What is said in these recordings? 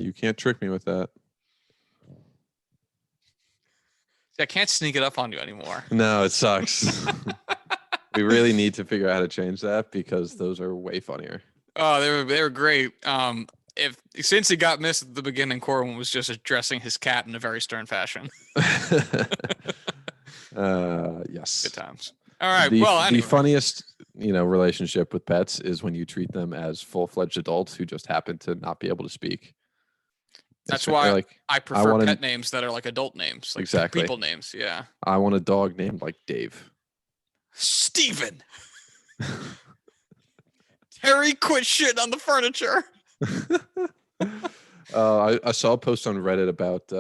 You can't trick me with that. I can't sneak it up on you anymore. No, it sucks. We really need to figure out how to change that because those are way funnier. Oh, they were great. Since he got missed at the beginning, Corwin was just addressing his cat in a very stern fashion. Yes. Good times. All right. The funniest, relationship with pets is when you treat them as full-fledged adults who just happen to not be able to speak. That's why I prefer pet names that are like adult names, like exactly people names. Yeah. I want a dog named like Dave. Steven. Terry, quit shitting on the furniture. I saw a post on Reddit about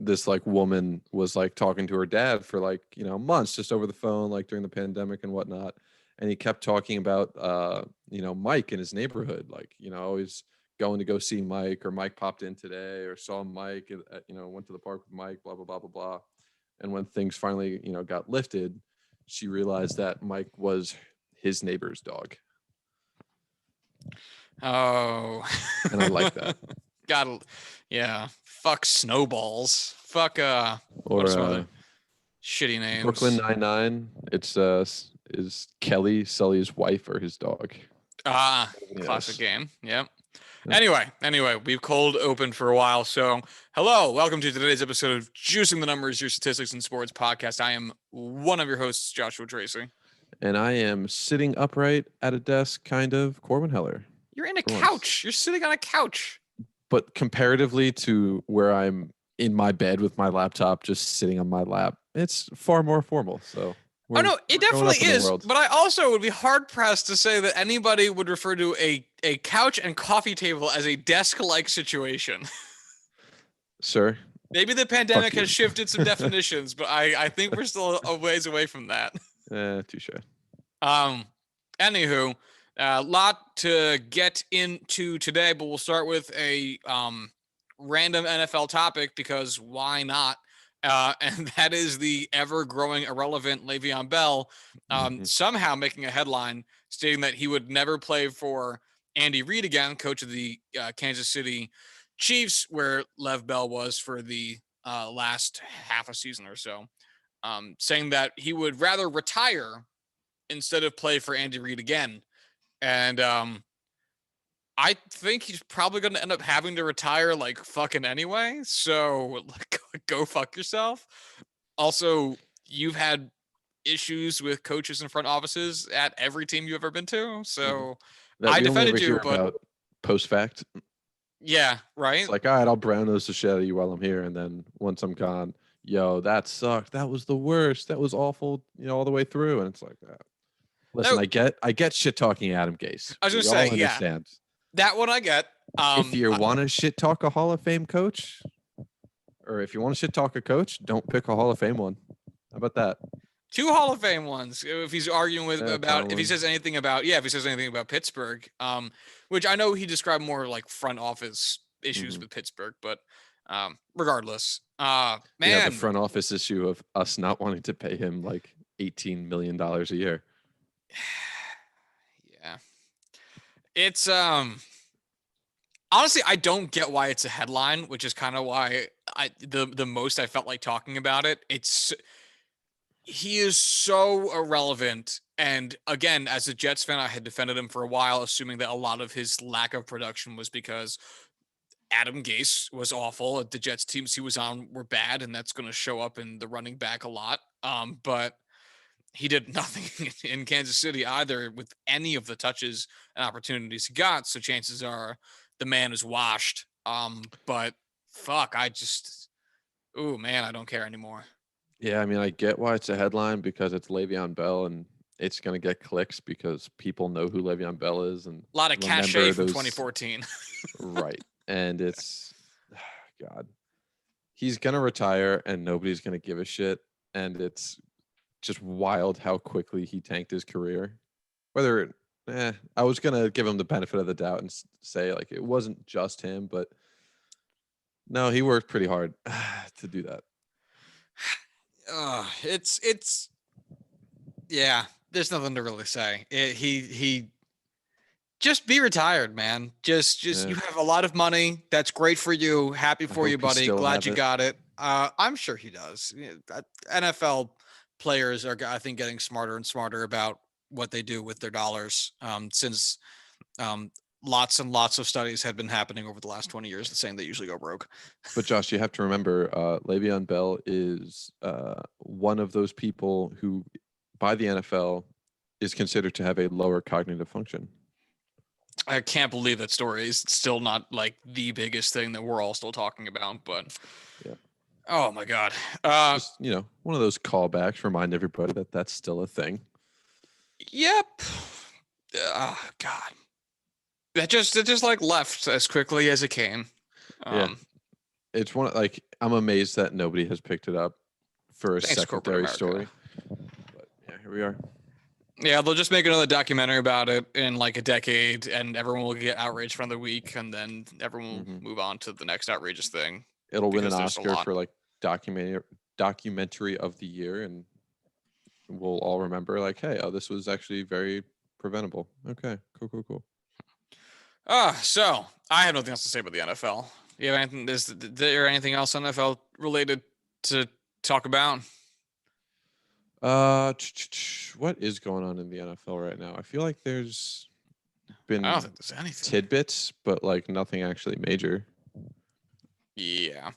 this like woman was like talking to her dad for like months just over the phone, like during the pandemic and whatnot, and he kept talking about Mike in his neighborhood, like always going to go see Mike, or Mike popped in today, or saw Mike went to the park with Mike, blah blah blah blah blah. And when things finally got lifted, she realized that Mike was his neighbor's dog. Oh. And I like that. Yeah. Fuck snowballs. Fuck or some other shitty names. Brooklyn Nine-Nine. It's is Kelly Sully's wife or his dog? Classic game. Yep. Anyway, we've cold opened for a while. So hello, welcome to today's episode of Juicing the Numbers, your statistics and sports podcast. I am one of your hosts, Joshua Tracy. And I am sitting upright at a desk, kind of, Corwin Heller. You're in a couch. You're sitting on a couch. But comparatively to where I'm in my bed with my laptop, just sitting on my lap, it's far more formal. So it definitely is. But I also would be hard pressed to say that anybody would refer to a couch and coffee table as a desk-like situation. Sir, maybe the pandemic has shifted some definitions, but I think we're still a ways away from that. Touche. Anywho, a lot to get into today, but we'll start with a random NFL topic because why not? And that is the ever-growing irrelevant Le'Veon Bell somehow making a headline stating that he would never play for Andy Reid again, coach of the Kansas City Chiefs, where Lev Bell was for the last half a season or so, saying that he would rather retire instead of play for Andy Reid again. And I think he's probably going to end up having to retire like fucking anyway. So go fuck yourself. Also, you've had issues with coaches and front offices at every team you've ever been to. So I defended you, but post fact. Yeah, right. It's like, all right, I'll brown nose the shit out of you while I'm here. And then once I'm gone, that sucked. That was the worst. That was awful, all the way through. And it's like that. Listen, I get shit talking Adam Gase. I was going to say, understand. Yeah. That one I get. If you want to shit talk a Hall of Fame coach, or if you want to shit talk a coach, don't pick a Hall of Fame one. How about that? 2 Hall of Fame ones. If he's arguing if he says anything about Pittsburgh, which I know he described more like front office issues with Pittsburgh, but regardless, man, the front office issue of us not wanting to pay him like $18 million a year. Yeah. It's honestly, I don't get why it's a headline, which is kind of why the most I felt like talking about it. He is so irrelevant, and again, as a Jets fan, I had defended him for a while, assuming that a lot of his lack of production was because Adam Gase was awful. The Jets teams he was on were bad, and that's going to show up in the running back a lot. But he did nothing in Kansas City either with any of the touches and opportunities he got. So chances are the man is washed. But fuck, I don't care anymore. Yeah, I mean, I get why it's a headline because it's Le'Veon Bell and it's going to get clicks because people know who Le'Veon Bell is. And a lot of cachet from 2014. Right. And it's, God, he's going to retire and nobody's going to give a shit. And it's just wild how quickly he tanked his career. Whether I was going to give him the benefit of the doubt and say like it wasn't just him, but no, he worked pretty hard to do that. Yeah, there's nothing to really say. Just be retired, man. Just Yeah. you have a lot of money. That's great for you. Happy I for you, hope you buddy. still Glad have you it. got it. I'm sure he does. NFL players are, I think, getting smarter and smarter about what they do with their dollars. Since um, lots and lots of studies have been happening over the last 20 years saying they usually go broke. But Josh, you have to remember, Le'Veon Bell is one of those people who, by the NFL, is considered to have a lower cognitive function. I can't believe that story is still not like the biggest thing that we're all still talking about. But Yeah. oh my god, Just one of those callbacks. Remind everybody that that's still a thing. yep. Oh god, it just like left as quickly as it came. Yeah. It's I'm amazed that nobody has picked it up for a Thanks, corporate secondary America. story. But yeah, here we are. Yeah, they'll just make another documentary about it in like a decade, and everyone will get outraged for another week, and then everyone will move on to the next outrageous thing. It'll win an Because there's a Oscar lot. for like documentary of the year, and we'll all remember like, hey, this was actually very preventable. Okay, cool. So I have nothing else to say about the NFL. You have anything? Is there anything else NFL related to talk about? What is going on in the NFL right now? I feel like there's been I don't think there's anything. tidbits, but like nothing actually major. Yeah.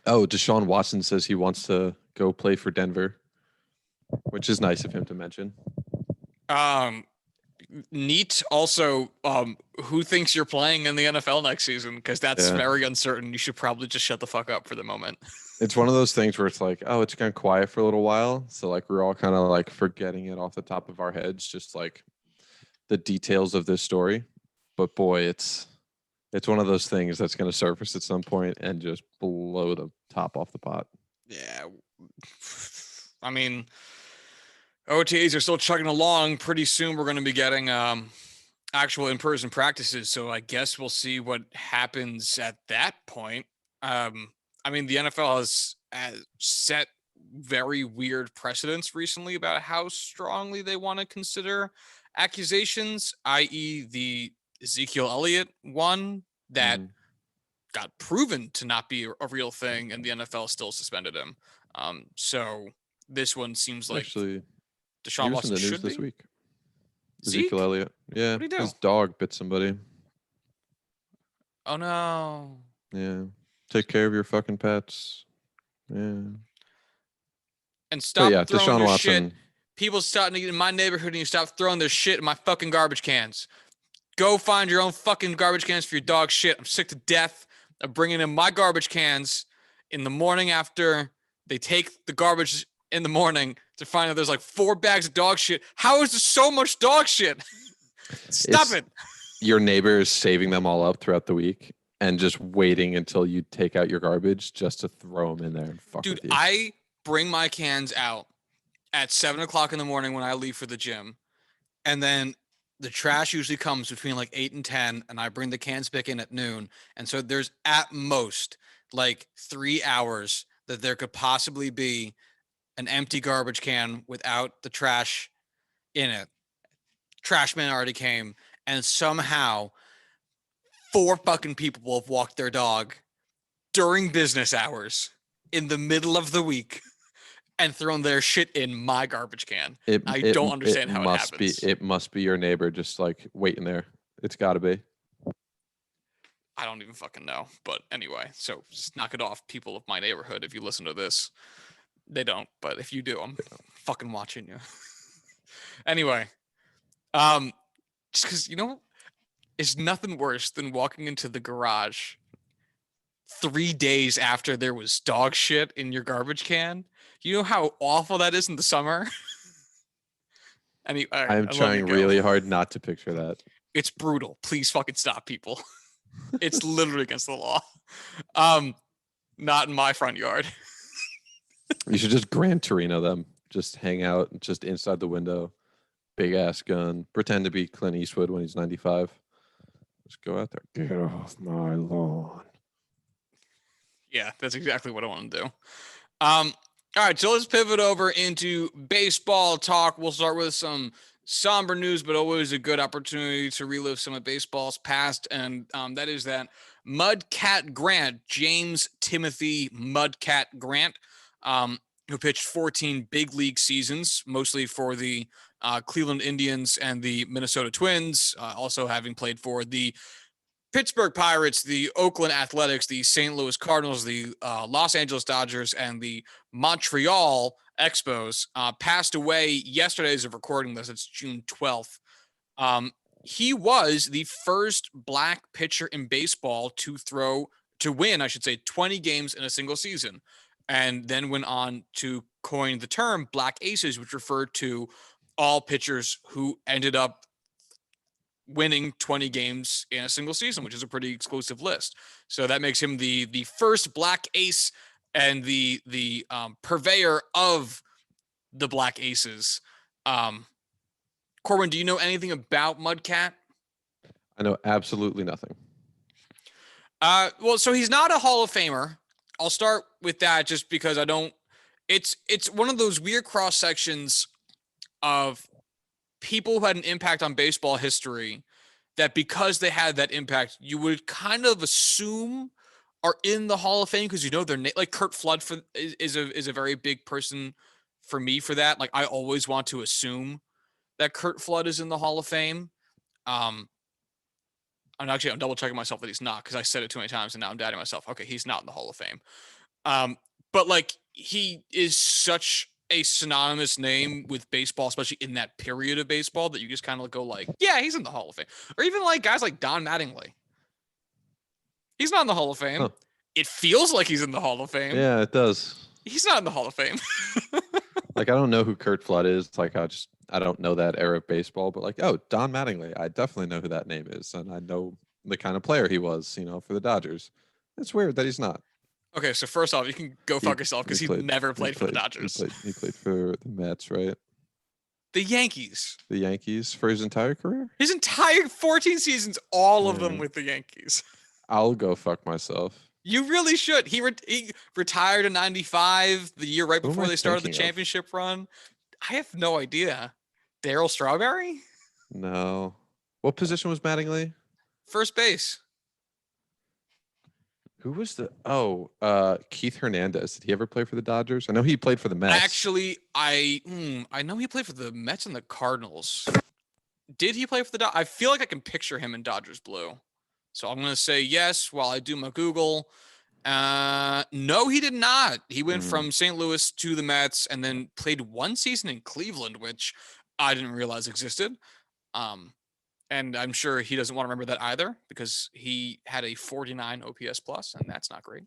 Oh, Deshaun Watson says he wants to go play for Denver, which is nice of him to mention. Neat. Also, who thinks you're playing in the NFL next season? Because that's very uncertain. You should probably just shut the fuck up for the moment. It's one of those things where it's like, oh, it's gone quiet for a little while. So like we're all kind of like forgetting it off the top of our heads, just like the details of this story. But boy, it's one of those things that's going to surface at some point and just blow the top off the pot. Yeah. I mean, OTAs are still chugging along. Pretty soon we're going to be getting actual in-person practices. So I guess we'll see what happens at that point. I mean, the NFL has set very weird precedents recently about how strongly they want to consider accusations, i.e. the Ezekiel Elliott one that got proven to not be a real thing, and the NFL still suspended him. So this one seems like actually Deshaun Watson in the news should this be. week. Zeke? Ezekiel Elliott. Yeah, What'd he do? his dog bit somebody. Oh no. Yeah, take care of your fucking pets. Yeah. And stop throwing Deshaun your Watson. shit. People starting to get in my neighborhood and you stop throwing their shit in my fucking garbage cans. Go find your own fucking garbage cans for your dog shit. I'm sick to death of bringing in my garbage cans in the morning after they take the garbage in the morning to find out there's like 4 bags of dog shit. How is there so much dog shit? Stop it. Your neighbor is saving them all up throughout the week and just waiting until you take out your garbage just to throw them in there and fuck with you. I bring my cans out at 7:00 in the morning when I leave for the gym. And then the trash usually comes between like 8 and 10, and I bring the cans back in at noon. And so there's at most like 3 hours that there could possibly be an empty garbage can without the trash in it. Trash man already came, and somehow 4 fucking people will have walked their dog during business hours in the middle of the week and thrown their shit in my garbage can. I don't understand how it happens. It must be your neighbor just like waiting there. It's got to be. I don't even fucking know. But anyway, so just knock it off, people of my neighborhood. If you listen to this, they don't. But if you do, I'm fucking watching you. Anyway, just because, it's nothing worse than walking into the garage 3 days after there was dog shit in your garbage can. You know how awful that is in the summer? I'm trying really hard not to picture that. It's brutal. Please fucking stop, people. It's literally against the law. Not in my front yard. You should just Gran Torino them. Just hang out just inside the window. Big ass gun. Pretend to be Clint Eastwood when he's 95. Just go out there. Get off my lawn. Yeah, that's exactly what I want to do. All right, so let's pivot over into baseball talk. We'll start with some somber news, but always a good opportunity to relive some of baseball's past. And that is that Mudcat Grant, James Timothy Mudcat Grant, who pitched 14 big league seasons, mostly for the Cleveland Indians and the Minnesota Twins, also having played for the Pittsburgh Pirates, the Oakland Athletics, the St. Louis Cardinals, the Los Angeles Dodgers, and the Montreal Expos, passed away yesterday as of recording this. It's June 12th. He was the first black pitcher in baseball to win, 20 games in a single season, and then went on to coin the term Black Aces, which referred to all pitchers who ended up winning 20 games in a single season, which is a pretty exclusive list. So that makes him the first black ace and the purveyor of the Black Aces. Corwin, do you know anything about Mudcat? I know absolutely nothing. Well, so he's not a Hall of Famer. I'll start with that just because I don't. It's one of those weird cross sections of people who had an impact on baseball history that because they had that impact, you would kind of assume are in the Hall of Fame because you know their name. Like Curt Flood is a very big person for me for that. Like I always want to assume that Curt Flood is in the Hall of Fame. I'm double checking myself that he's not because I said it too many times and now I'm doubting myself. Okay, he's not in the Hall of Fame. But like he is such a synonymous name with baseball, especially in that period of baseball, that you just kind of go like, yeah, he's in the Hall of Fame. Or even like guys like Don Mattingly. He's not in the Hall of Fame. Huh. It feels like he's in the Hall of Fame. Yeah, it does. He's not in the Hall of Fame. Like, I don't know who Curt Flood is. Like, I don't know that era of baseball, but like, oh, Don Mattingly. I definitely know who that name is. And I know the kind of player he was, for the Dodgers. It's weird that he's not. Okay, so first off, you can go fuck yourself because he never played for the Dodgers. He played for the Mets, right? The Yankees. The Yankees for his entire career? His entire 14 seasons, all of them with the Yankees. I'll go fuck myself. You really should. He retired in 95, the year right before they started the championship run. I have no idea. Darryl Strawberry? No. What position was Mattingly? First base. Who was Keith Hernandez? Did he ever play for the Dodgers? I know he played for the Mets. Actually, I know he played for the Mets and the Cardinals. Did he play for the Dodgers? I feel like I can picture him in Dodgers blue. So I'm going to say yes while I do my Google. No, he did not. He went from St. Louis to the Mets and then played one season in Cleveland, which I didn't realize existed. And I'm sure he doesn't want to remember that either because he had a 49 OPS plus, and that's not great.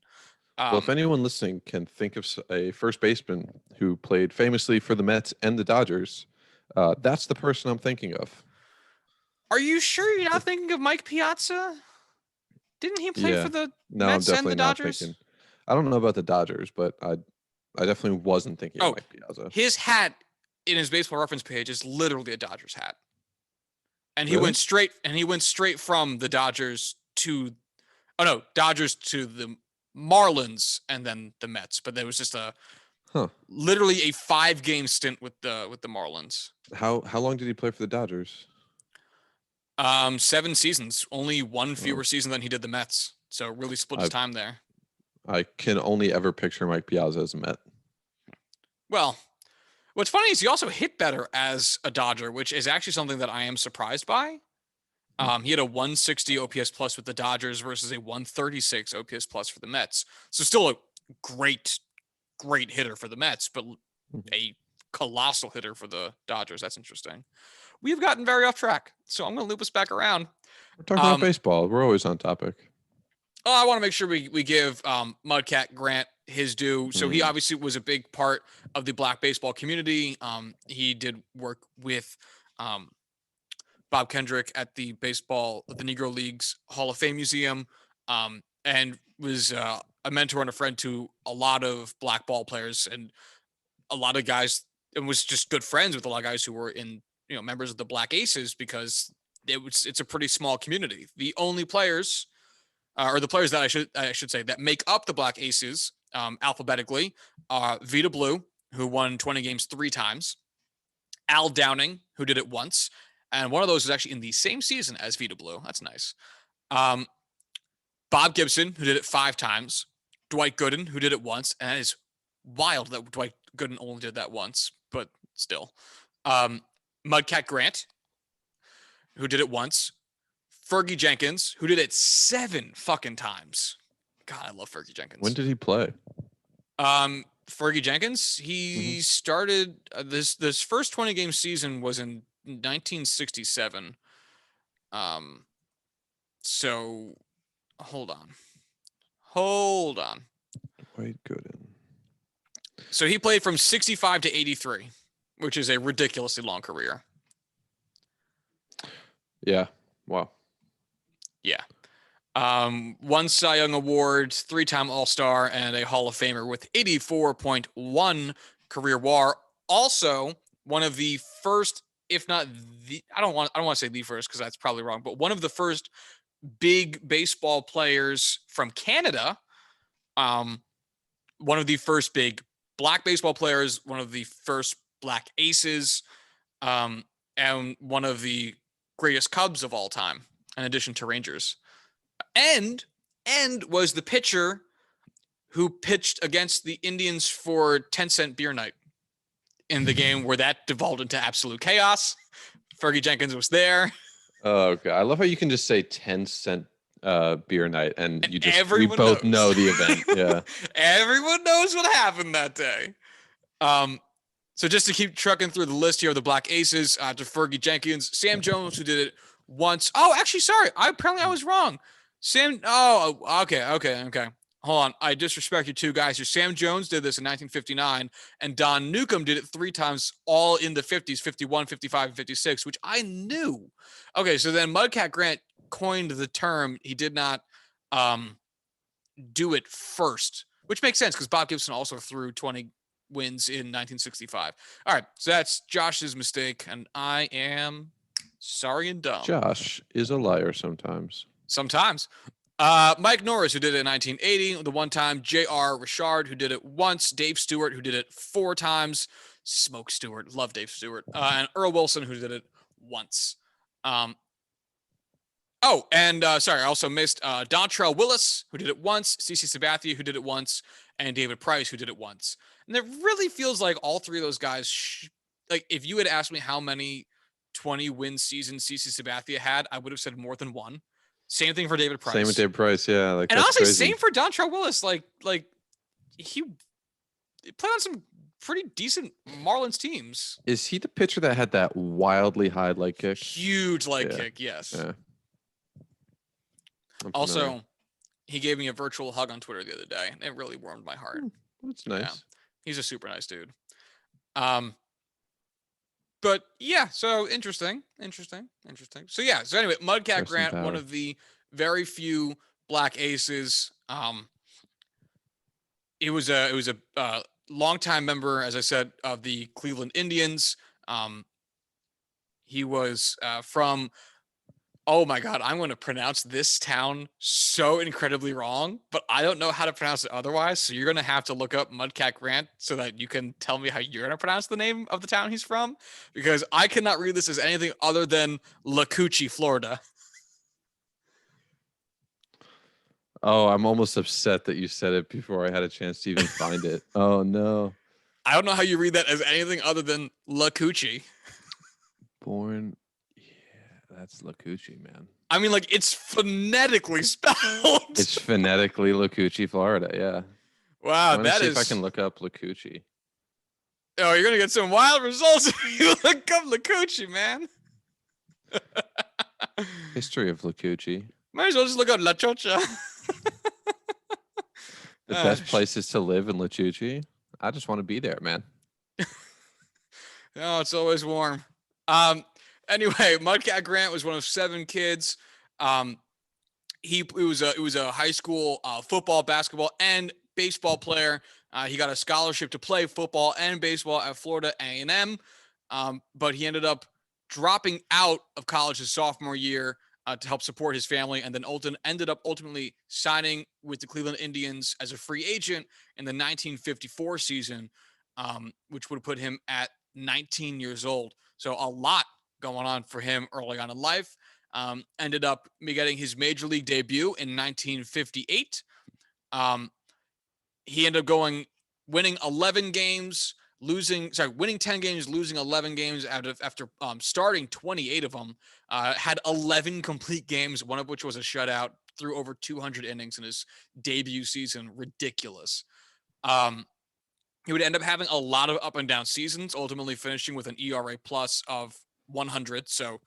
Well, if anyone listening can think of a first baseman who played famously for the Mets and the Dodgers, that's the person I'm thinking of. Are you sure you're not thinking of Mike Piazza? Didn't he play for the Mets and the Dodgers? Thinking. I don't know about the Dodgers, but I definitely wasn't thinking of Mike Piazza. His hat in his baseball reference page is literally a Dodgers hat. And he went straight from the Dodgers to Dodgers to the Marlins and then the Mets. But there was just literally a 5-game stint with the Marlins. How long did he play for the Dodgers? 7 seasons, only one fewer season than he did the Mets. So really split his time there. I can only ever picture Mike Piazza as a Met. Well, what's funny is he also hit better as a Dodger, which is actually something that I am surprised by. He had a 160 OPS plus with the Dodgers versus a 136 OPS plus for the Mets. So still a great hitter for the Mets, but a colossal hitter for the Dodgers. That's interesting. We've gotten very off track, so I'm going to loop us back around. We're talking about baseball. We're always on topic. I want to make sure we give Mudcat Grant his due. So he obviously was a big part of the Black baseball community. He did work with Bob Kendrick at the Negro Leagues Hall of Fame Museum, and was a mentor and a friend to a lot of Black ball players and a lot of guys, and was just good friends with a lot of guys who were in, members of the Black Aces because it's a pretty small community. The only players, or the players that I should say that make up the Black Aces alphabetically, Vita Blue, who won 20 games 3 times, Al Downing, who did it once, and one of those is actually in the same season as Vita Blue. That's nice. Bob Gibson, who did it 5 times. Dwight Gooden, who did it once, and that is wild that Dwight Gooden only did that once, but still. Mudcat Grant, who did it once. Fergie Jenkins, who did it 7 fucking times. God, I love Fergie Jenkins. When did he play? Fergie Jenkins, he started this first 20-game season was in 1967. So hold on. Dwight Gooden. So he played from 65 to 83, which is a ridiculously long career. Yeah. Wow. Yeah. 1 Cy Young Award, 3-time All-Star, and a Hall of Famer with 84.1 career WAR. Also, one of the first, if not the, I don't want to say the first because that's probably wrong, but one of the first big baseball players from Canada. One of the first big black baseball players, one of the first black aces, and one of the greatest Cubs of all time, in addition to Rangers. And was the pitcher who pitched against the Indians for 10-cent beer night in the game where that devolved into absolute chaos. Fergie Jenkins was there. Oh, okay. I love how you can just say 10-cent beer night and you just we knows. both know the event. Yeah. Everyone knows what happened that day. So just to keep trucking through the list here of the Black Aces, to Fergie Jenkins, Sam Jones, who did it once. Oh, actually, sorry. I was wrong. Sam. Oh, okay. Hold on. I disrespect you two guys here. Sam Jones did this in 1959, and Don Newcombe did it 3 times, all in the 50s, 51, 55, and 56, which I knew. Okay, so then Mudcat Grant coined the term. He did not do it first, which makes sense because Bob Gibson also threw 20 wins in 1965. All right, so that's Josh's mistake, and I am sorry and dumb. Josh is a liar sometimes. Sometimes. Mike Norris, who did it in 1980, the one time. J.R. Richard, who did it once. Dave Stewart, who did it 4 times. Smoke Stewart, love Dave Stewart. And Earl Wilson, who did it once. Sorry, I also missed Dontrell Willis, who did it once. CC Sabathia, who did it once. And David Price, who did it once. And it really feels like all 3 of those guys, like if you had asked me how many 20-win seasons CC Sabathia had, I would have said more than 1. Same thing for David Price. Same with David Price, yeah. Like, and that's honestly, crazy. same for Dontrell Willis. Like he played on some pretty decent Marlins teams. Is he the pitcher that had that wildly high leg kick? Huge leg kick, yes. Yeah. Also, he gave me a virtual hug on Twitter the other day. It really warmed my heart. That's nice. Yeah. He's a super nice dude. But yeah, so interesting. So yeah, so anyway, Mudcat Grant, one of the very few Black Aces. It was a longtime member, as I said, of the Cleveland Indians. He was from. Oh my God, I'm going to pronounce this town so incredibly wrong, but I don't know how to pronounce it otherwise. So you're going to have to look up Mudcat Grant so that you can tell me how you're going to pronounce the name of the town he's from, because I cannot read this as anything other than Lacucci, Florida. Oh, I'm almost upset that you said it before I had a chance to even find it. Oh no. I don't know how you read that as anything other than Lacucci. Born. That's Lacucci, man. I mean, like, it's phonetically spelled. It's phonetically Lacucci, Florida. Yeah. Wow, that is. See if I can look up Lacucci. Oh, you're gonna get some wild results if you look up Lacucci, man. History of Lacucci. Might as well just look up La Chocha. The best places to live in Lacucci. I just want to be there, man. Oh, it's always warm. Anyway, Mudcat Grant was one of 7 kids. It was a high school football, basketball, and baseball player. He got a scholarship to play football and baseball at Florida A&M, but he ended up dropping out of college his sophomore year to help support his family, and then ended up ultimately signing with the Cleveland Indians as a free agent in the 1954 season, which would put him at 19 years old. So a lot going on for him early on in life. Ended up getting his major league debut in 1958. He ended up winning 11 games, winning 10 games, losing 11 games after starting 28 of them. Had 11 complete games, one of which was a shutout, threw over 200 innings in his debut season. Ridiculous. He would end up having a lot of up and down seasons, ultimately finishing with an ERA plus of 100. So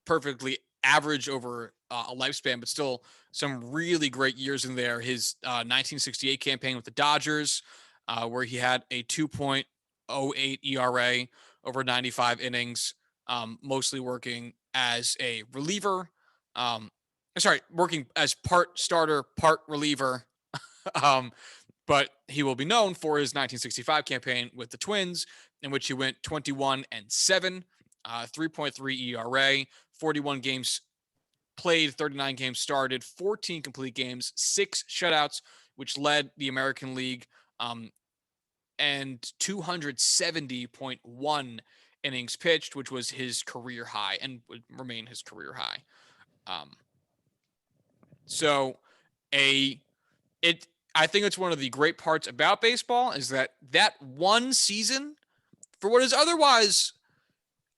perfectly average over a lifespan, but still some really great years in there. His 1968 campaign with the Dodgers, where he had a 2.08 ERA over 95 innings, mostly working as a reliever. Working as part starter, part reliever. But he will be known for his 1965 campaign with the Twins, in which he went 21-7, 3.3 ERA, 41 games played, 39 games started, 14 complete games, 6 shutouts, which led the American League, and 270.1 innings pitched, which was his career high and would remain his career high. I think it's one of the great parts about baseball is that one season, for what is otherwise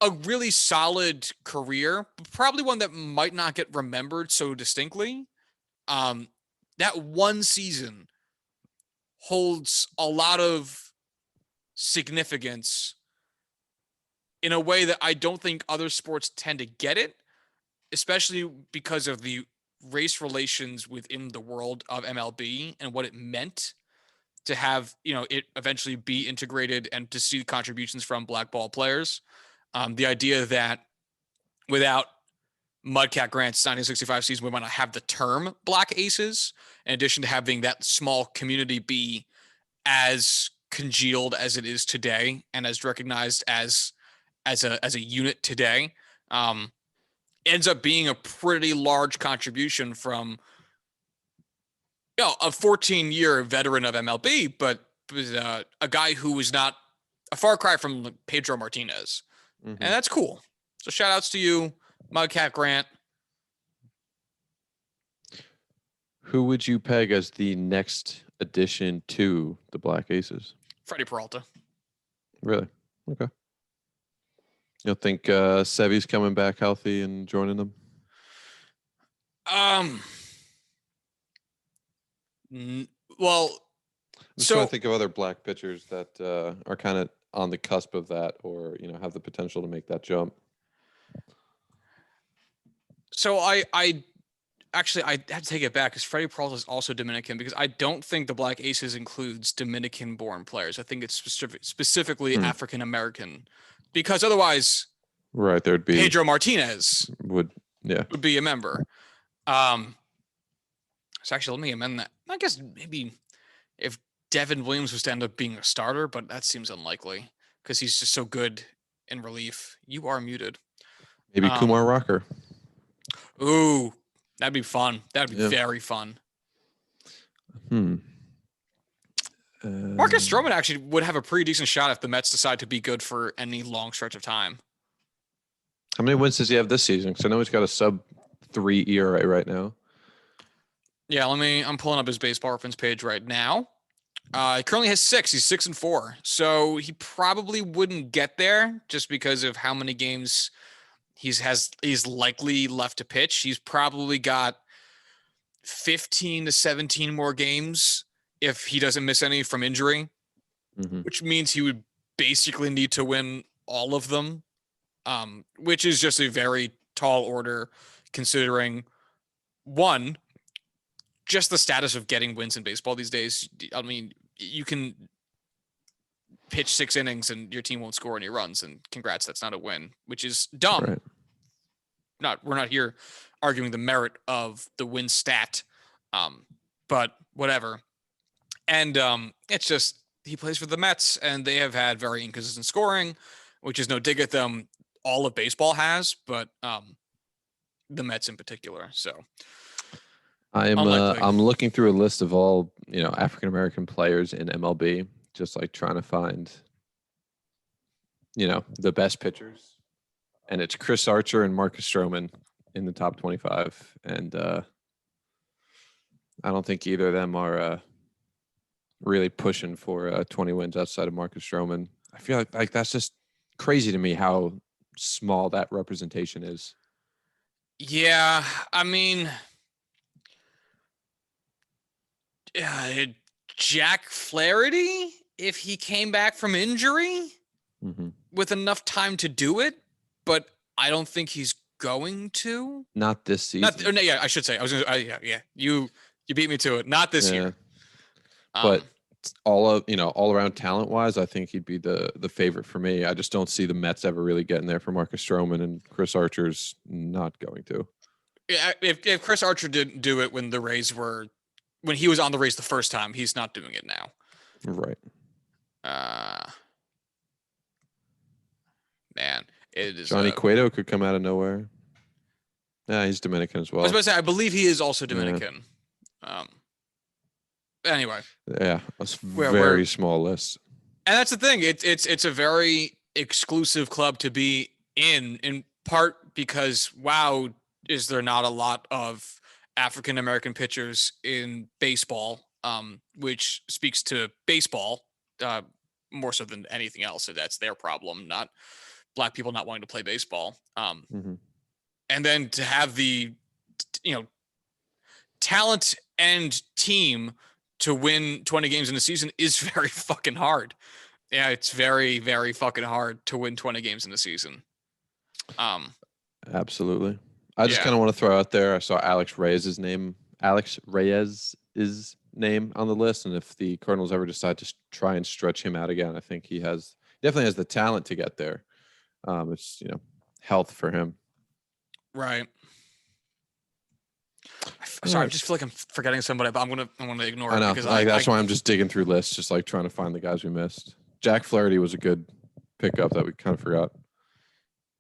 a really solid career, but probably one that might not get remembered so distinctly, that one season holds a lot of significance in a way that I don't think other sports tend to get it, especially because of the race relations within the world of MLB and what it meant to have, it eventually be integrated and to see contributions from black ball players. The idea that without Mudcat Grant's 1965 season, we might not have the term Black Aces, in addition to having that small community be as congealed as it is today and as recognized as a unit today. Ends up being a pretty large contribution from a 14-year veteran of MLB, but a guy who was not a far cry from Pedro Martinez. Mm-hmm. And that's cool. So shout outs to you, Mudcat Grant. Who would you peg as the next addition to the Black Aces? Freddie Peralta. Really? Okay. You'll think Sevy's coming back healthy and joining them? Well, I'm just trying to think of other black pitchers that are kind of on the cusp of that, or have the potential to make that jump. So I have to take it back, because Freddie Peralta is also Dominican, because I don't think the Black Aces includes Dominican-born players. I think it's specifically African American, because otherwise, right, there'd be Pedro Martinez would be a member. So actually, let me amend that. I guess maybe if Devin Williams was to end up being a starter, but that seems unlikely because he's just so good in relief. You are muted. Maybe Kumar Rocker. Ooh, that'd be fun. That'd be very fun. Marcus Stroman actually would have a pretty decent shot if the Mets decide to be good for any long stretch of time. How many wins does he have this season? Because I know he's got a sub-3 ERA right now. Yeah, I'm pulling up his baseball reference page right now. He currently has 6. He's 6-4. So he probably wouldn't get there just because of how many games he's likely left to pitch. He's probably got 15 to 17 more games if he doesn't miss any from injury, which means he would basically need to win all of them, which is just a very tall order considering, one, just the status of getting wins in baseball these days. I mean, you can pitch 6 innings and your team won't score any runs, and congrats, that's not a win, which is dumb. Right. We're not here arguing the merit of the win stat, but whatever. And it's just he plays for the Mets, and they have had very inconsistent scoring, which is no dig at them. All of baseball has, but the Mets in particular. So I'm looking through a list of all African American players in MLB, just like trying to find the best pitchers. and it's Chris Archer and Marcus Stroman in the top 25. And I don't think either of them are really pushing for 20 wins outside of Marcus Stroman. I feel like that's just crazy to me how small that representation is. Yeah, I mean, Jack Flaherty, if he came back from injury with enough time to do it, but I don't think he's going to. Not this season. Yeah, I should say. I was gonna. Yeah. You beat me to it. Not this year. But all around talent wise, I think he'd be the favorite for me. I just don't see the Mets ever really getting there for Marcus Stroman, and Chris Archer's not going to. Yeah, if Chris Archer didn't do it when he was on the Rays the first time, he's not doing it now. Right. Man, it is. Johnny Cueto could come out of nowhere. Yeah, he's Dominican as well. I was about to say, I believe he is also Dominican. Yeah. Anyway. Yeah, a very small list. And that's the thing. It's a very exclusive club to be in part because, wow, is there not a lot of African American pitchers in baseball, which speaks to baseball more so than anything else. So that's their problem, not Black people not wanting to play baseball. And then to have the, talent and team to win 20 games in a season is very fucking hard. Yeah, it's very, very fucking hard to win 20 games in a season. Absolutely. I just kind of want to throw out there, I saw Alex Reyes' name on the list, and if the Cardinals ever decide to try and stretch him out again, I think he definitely has the talent to get there. It's health for him. Right. Sorry, I just feel like I'm forgetting somebody, but I'm gonna ignore it. I know. Because that's why I'm just digging through lists, just like trying to find the guys we missed. Jack Flaherty was a good pickup that we kind of forgot.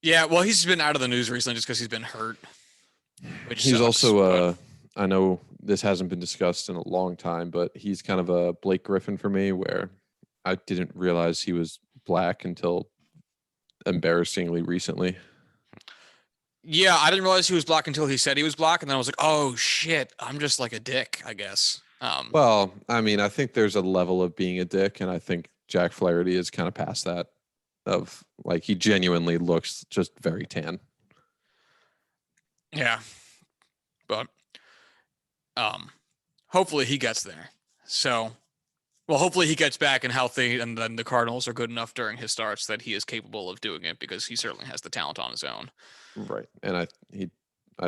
Yeah, well, he's been out of the news recently just because he's been hurt. He's also, I know this hasn't been discussed in a long time, but he's kind of a Blake Griffin for me, where I didn't realize he was Black until embarrassingly recently. Yeah, I didn't realize he was Black until he said he was Black, and then I was like, oh shit, I'm just like a dick, I guess. Well, I mean, I think there's a level of being a dick, and I think Jack Flaherty is kind of past that. Of like, he genuinely looks just very tan. Yeah, but hopefully he gets there. So, well, hopefully he gets back and healthy, and then the Cardinals are good enough during his starts that he is capable of doing it because he certainly has the talent on his own. Right, and I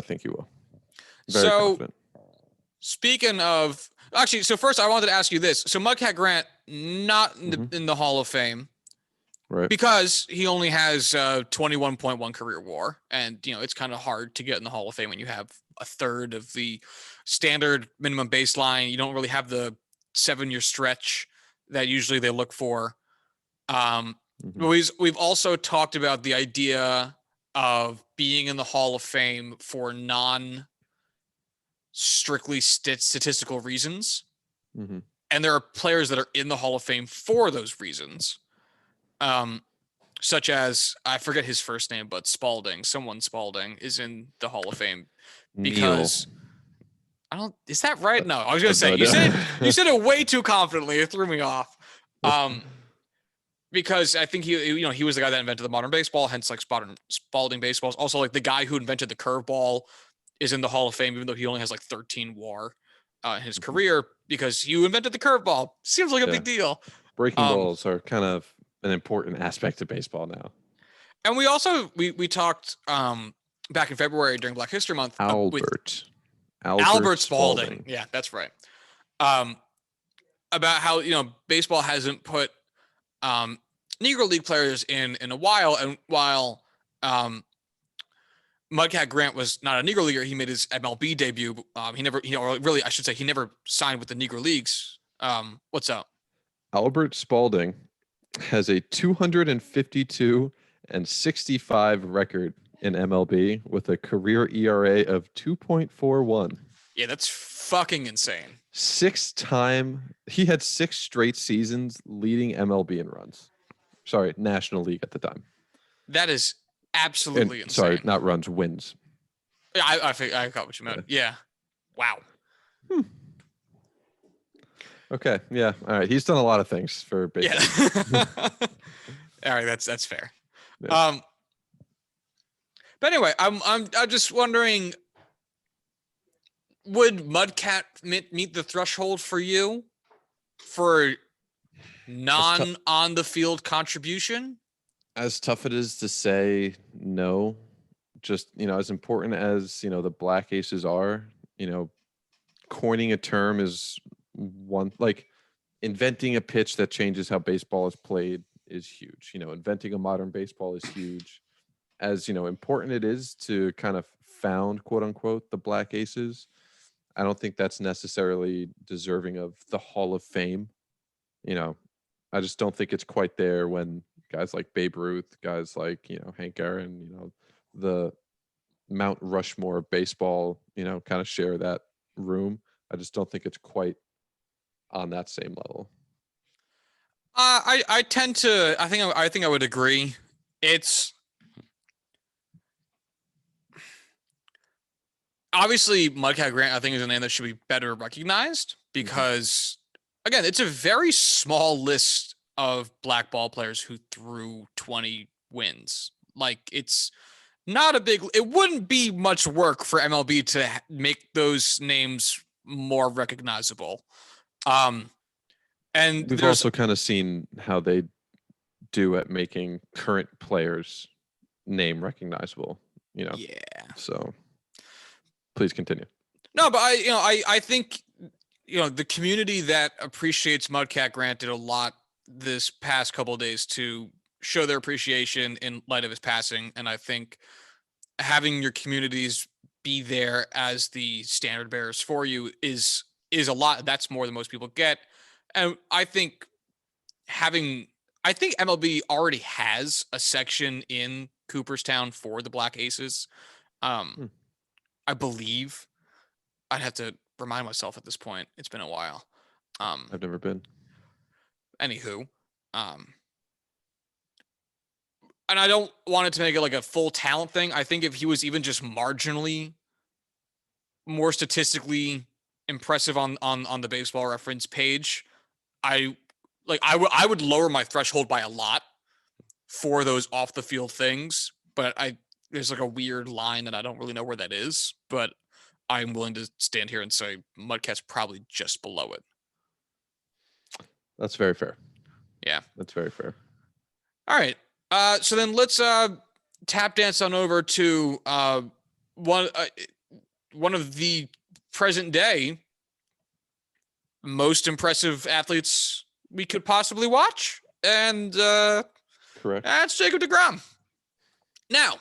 think he will. Very confident. Speaking of, actually, so first I wanted to ask you this: so Mudcat Grant not in the Hall of Fame. Right. Because he only has 21.1 career WAR, and it's kind of hard to get in the Hall of Fame when you have a third of the standard minimum baseline. You don't really have the 7-year stretch that usually they look for. But we've also talked about the idea of being in the Hall of Fame for non-strictly statistical reasons, and there are players that are in the Hall of Fame for those reasons. Such as, I forget his first name, but Spalding is in the Hall of Fame because is that right? No, I was going to say, you said it way too confidently. It threw me off. Because I think he was the guy that invented the modern baseball, hence like Spalding baseballs. Also, like the guy who invented the curveball is in the Hall of Fame, even though he only has like 13 WAR in his career, because you invented the curveball. Seems like a big deal. Breaking balls are kind of an important aspect of baseball now. And we also we talked back in February during Black History Month Albert Spalding. Yeah, that's right. About how baseball hasn't put Negro League players in a while, and while Mudcat Grant was not a Negro Leaguer, he made his MLB debut. He never signed with the Negro Leagues. What's up? Albert Spalding has a 252 and 65 record in MLB with a career ERA of 2.41. Yeah, that's fucking insane. He had 6 straight seasons leading MLB in runs. Sorry, National League at the time. That is absolutely insane. Sorry, not runs, wins. Yeah, I got what you meant. Yeah. Wow. Okay. Yeah. All right. He's done a lot of things for baseball. Yeah. All right. That's fair. Yeah. But anyway, I'm just wondering, would Mudcat meet the threshold for you for non on the field contribution? As tough it is to say no, just, as important as, the Black Aces are, coining a term is one, like inventing a pitch that changes how baseball is played is huge. Inventing a modern baseball is huge. As, important it is to kind of found, quote unquote, the Black Aces, I don't think that's necessarily deserving of the Hall of Fame. I just don't think it's quite there when guys like Babe Ruth, guys like, Hank Aaron, the Mount Rushmore of baseball, kind of share that room. I just don't think it's quite on that same level. I tend to, I think I would agree. It's obviously Mudcat Grant, I think, is a name that should be better recognized because, again, it's a very small list of black ball players who threw 20 wins. Like, it's not a big, it wouldn't be much work for MLB to make those names more recognizable. And we've also kind of seen how they do at making current players name recognizable, Yeah. So please continue. No, but I think, the community that appreciates Mudcat Grant did a lot this past couple of days to show their appreciation in light of his passing. And I think having your communities be there as the standard bearers for you is a lot. That's more than most people get. And I think MLB already has a section in Cooperstown for the Black Aces. I believe. I'd have to remind myself at this point. It's been a while. I've never been. Anywho, and I don't want it to make it like a full talent thing. I think if he was even just marginally more statistically impressive on the Baseball Reference page, I would lower my threshold by a lot for those off the field things. But there's like a weird line that I don't really know where that is, but I'm willing to stand here and say Mudcat's probably just below it. That's very fair. Yeah. That's very fair. All right. So then let's tap dance on over to one of the present day most impressive athletes we could possibly watch. And correct. That's Jacob deGrom. Now,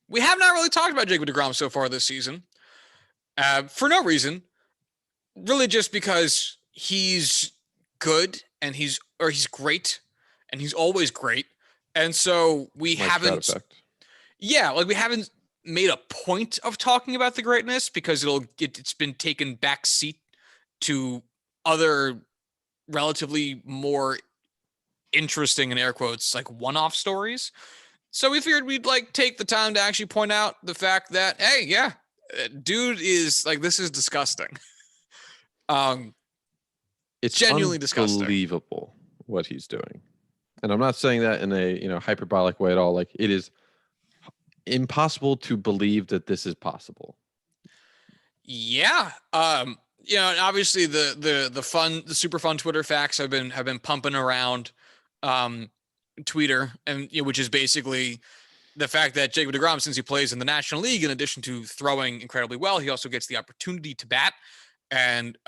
we have not really talked about Jacob deGrom so far this season. For no reason, really just because he's good and he's great and he's always great. And so we haven't made a point of talking about the greatness because it's been taken back seat to other relatively more interesting, in air quotes, like one-off stories. So we figured we'd take the time to actually point out the fact that, hey, yeah, dude is this is disgusting. It's genuinely disgusting. Unbelievable what he's doing. And I'm not saying that in a hyperbolic way at all. It is impossible to believe that this is possible. Yeah. And obviously the super fun Twitter facts have been pumping around Twitter, and which is basically the fact that Jacob deGrom, since he plays in the National League, in addition to throwing incredibly well, he also gets the opportunity to bat. And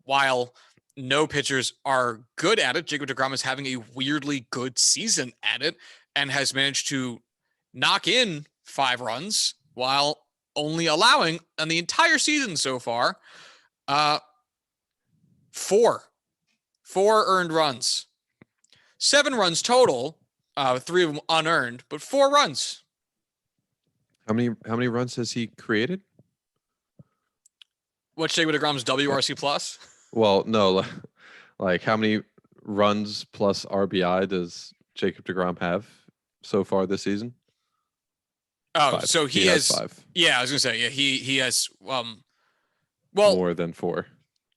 while no pitchers are good at it, Jacob deGrom is having a weirdly good season at it and has managed to knock in 5 runs while only allowing on the entire season so far 4 earned runs, 7 runs total, 3 of them unearned, but 4 runs. How many runs has he created? What's Jacob deGrom's WRC plus? Well, no, how many runs plus RBI does Jacob deGrom have so far this season? Oh, Five. so He has 5. Yeah, I was gonna say, yeah, he has well, more than 4.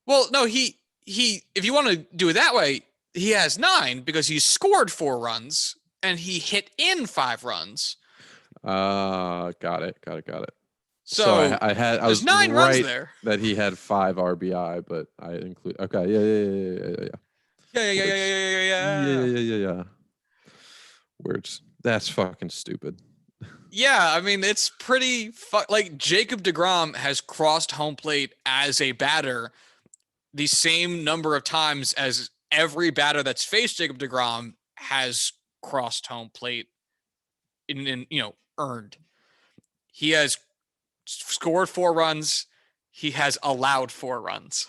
no, he if you want to do it that way, he has 9 because he scored 4 runs and he hit in 5 runs. Got it. So So I there's was 9 runs right there. that he had 5 RBI, but I include. Okay, yeah. Yeah. Words. That's fucking stupid. Yeah, I mean it's pretty like Jacob deGrom has crossed home plate as a batter the same number of times as every batter that's faced Jacob deGrom has crossed home plate in earned. He has scored 4 runs. He has allowed 4 runs.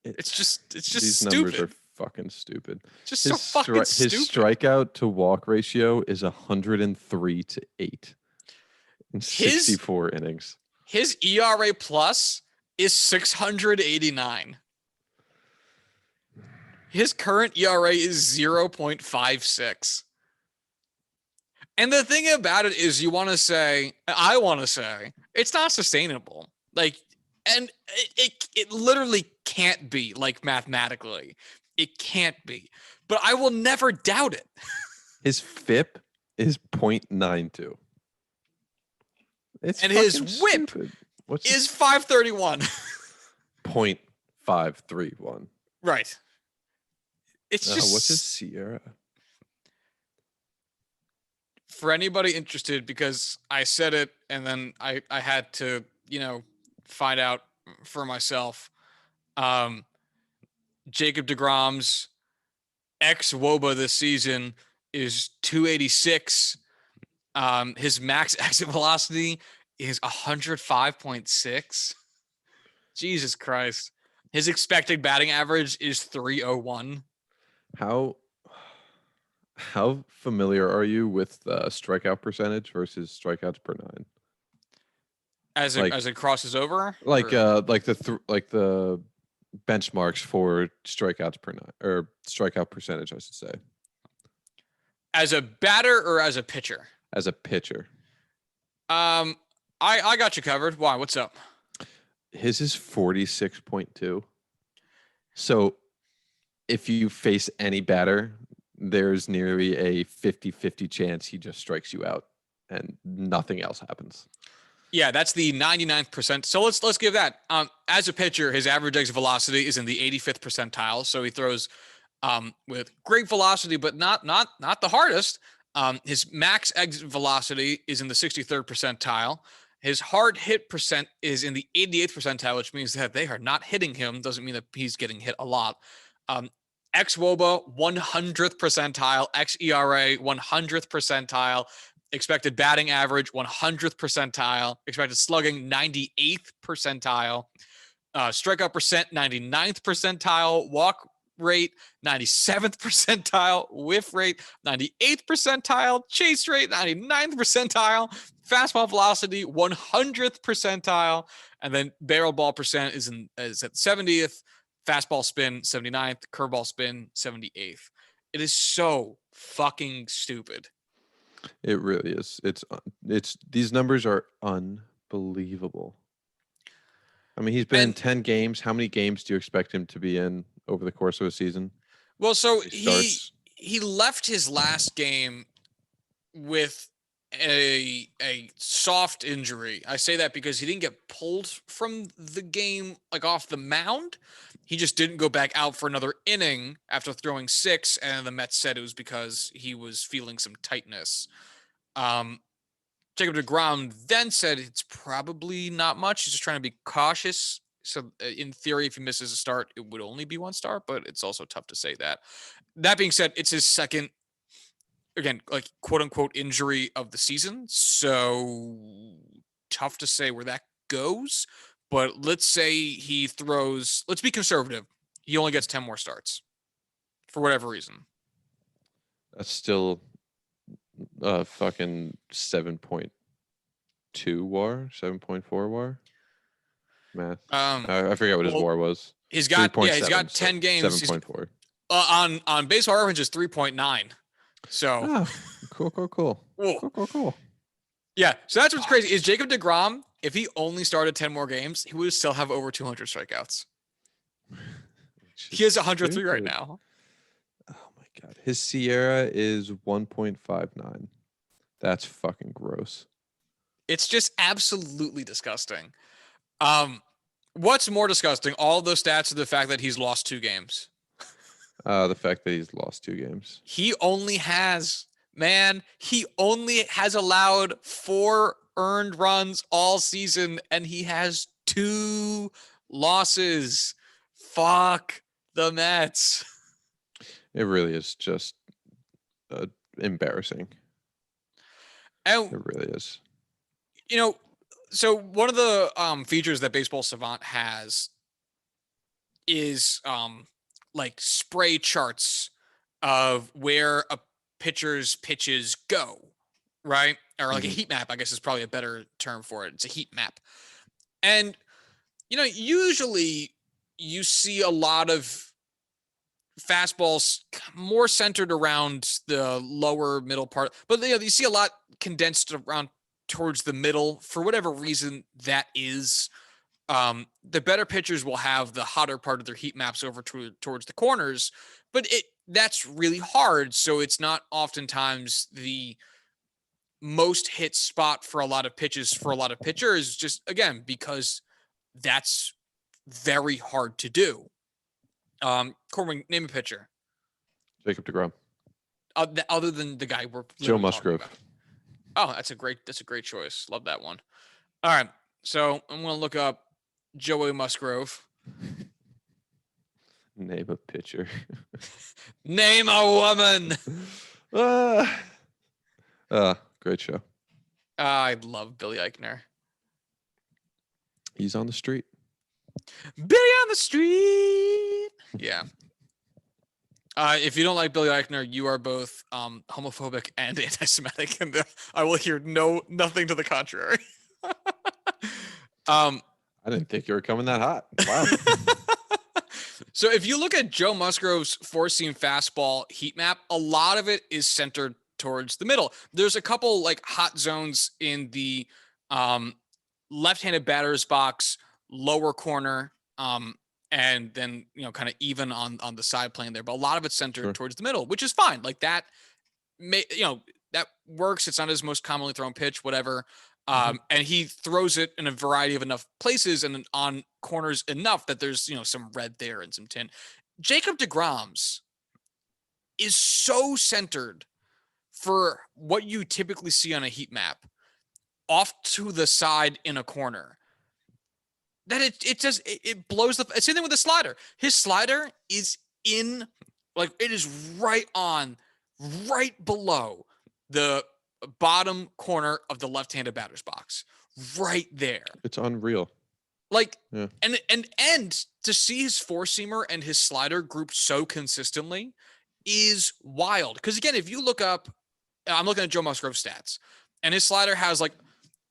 It's just these stupid. numbers are fucking stupid. Just so fucking stupid. His strikeout to walk ratio is 103-8 in 64 innings. His ERA plus is 689. His current ERA is 0.56. And the thing about it is I want to say, it's not sustainable. Like, and it literally can't be, like, mathematically. It can't be. But I will never doubt it. His FIP is 0.92. And his whip is 531. 0.531. Right. It's just. What's his Sierra? For anybody interested, because I said it and then I had to, find out for myself. Jacob deGrom's ex-WOBA this season is 286. His max exit velocity is 105.6. Jesus Christ. His expected batting average is 301. How familiar are you with strikeout percentage versus strikeouts per 9? As it crosses over? Like the benchmarks for strikeouts per 9 or strikeout percentage, I should say. As a batter or as a pitcher? As a pitcher. I got you covered. Why? What's up? His is 46.2. So if you face any batter, there's nearly a 50-50 chance he just strikes you out and nothing else happens. Yeah, that's the 99%. So let's give that. As a pitcher, his average exit velocity is in the 85th percentile. So he throws with great velocity, but not the hardest. His max exit velocity is in the 63rd percentile. His hard hit percent is in the 88th percentile, which means that they are not hitting him. Doesn't mean that he's getting hit a lot. Ex-WOBA, 100th percentile. Ex-ERA, 100th percentile. Expected batting average, 100th percentile. Expected slugging, 98th percentile. Strikeout percent, 99th percentile. Walk rate, 97th percentile. Whiff rate, 98th percentile. Chase rate, 99th percentile. Fastball velocity, 100th percentile. And then barrel ball percent is at 70th. Fastball spin, 79th. Curveball spin, 78th. It is so fucking stupid. It really is. It's these numbers are unbelievable. I mean, he's been in 10 games. How many games do you expect him to be in over the course of a season? Well, so he left his last game with a soft injury. I say that because he didn't get pulled from the game, like off the mound. He just didn't go back out for another inning after throwing 6, and the Mets said it was because he was feeling some tightness. Jacob deGrom then said it's probably not much. He's just trying to be cautious. So in theory, if he misses a start, it would only be 1 start, but it's also tough to say that. That being said, it's his second, again, like quote unquote injury of the season. So tough to say where that goes. But let's say he throws, let's be conservative. He only gets 10 more starts for whatever reason. That's still fucking 7.2 WAR, 7.4 WAR. Math. I forget what his WAR was. He's got 10 games. 7.4. On baseball reference is 3.9. So Cool. Whoa. Cool. Yeah, so that's what's crazy is Jacob deGrom, if he only started 10 more games, he would still have over 200 strikeouts. He has 103 right now. Oh my God. His Sierra is 1.59. That's fucking gross. It's just absolutely disgusting. What's more disgusting? All those stats are the fact that he's lost 2 games. The fact that he's lost 2 games. He only has allowed 4 earned runs all season, and he has 2 losses. Fuck the Mets. It really is just embarrassing. And it really is. So one of the features that Baseball Savant has is like spray charts of where a pitcher's pitches go, right? Or like a heat map, I guess is probably a better term for it. It's a heat map. And, usually you see a lot of fastballs more centered around the lower middle part, but you see a lot condensed around towards the middle for whatever reason that is. The better pitchers will have the hotter part of their heat maps over towards the corners, but that's really hard. So it's not oftentimes the most hit spot for a lot of pitches for a lot of pitchers, just again, because that's very hard to do. Corwin, name a pitcher. Jacob deGrom. Other than the guy we're Joe Musgrove. Oh, that's a great choice. Love that one. All right. So I'm going to look up Joey Musgrove. Name a pitcher. Name a woman. Great show. I love Billy Eichner. He's on the street. Billy on the street. Yeah. If you don't like Billy Eichner, you are both homophobic and anti-Semitic, and I will hear nothing to the contrary. I didn't think you were coming that hot. Wow. So if you look at Joe Musgrove's four-seam fastball heat map, a lot of it is centered towards the middle. There's a couple like hot zones in the left-handed batter's box, lower corner, and then kind of even on the side plane there. But a lot of it's centered towards the middle, which is fine. Like that, that works. It's not his most commonly thrown pitch, whatever. And he throws it in a variety of enough places and on corners enough that there's, some red there and some tint. Jacob deGrom's is so centered for what you typically see on a heat map off to the side in a corner that it blows the same thing with the slider. His slider is it is right below the bottom corner of the left-handed batter's box, right there. It's unreal. And to see his four-seamer and his slider grouped so consistently is wild. Because again, if you look up, I'm looking at Joe Musgrove's stats, and his slider has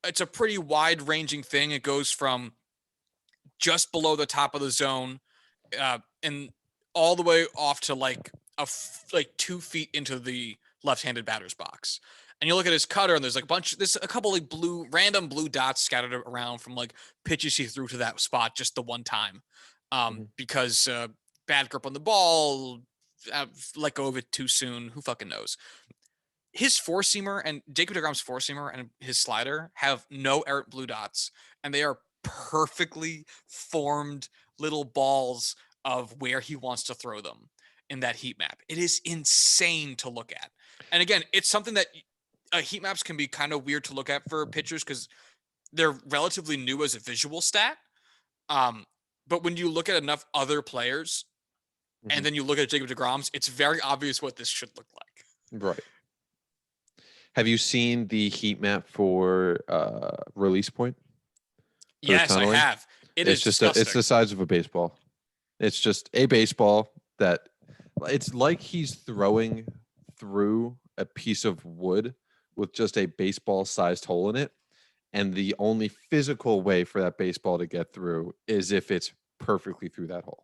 it's a pretty wide-ranging thing. It goes from just below the top of the zone, and all the way off to 2 feet into the left-handed batter's box. And you look at his cutter, and there's a couple random blue dots scattered around from pitches he threw to that spot just the one time, because bad grip on the ball, let go of it too soon. Who fucking knows? His four-seamer and Jacob deGrom's four-seamer and his slider have no errant blue dots, and they are perfectly formed little balls of where he wants to throw them in that heat map. It is insane to look at. And again, it's something that heat maps can be kind of weird to look at for pitchers because they're relatively new as a visual stat. But when you look at enough other players and then you look at Jacob deGrom's, it's very obvious what this should look like. Right. Have you seen the heat map for release point? Yes, I have. It's the size of a baseball. It's just a baseball that it's like he's throwing through a piece of wood with just a baseball sized hole in it. And the only physical way for that baseball to get through is if it's perfectly through that hole.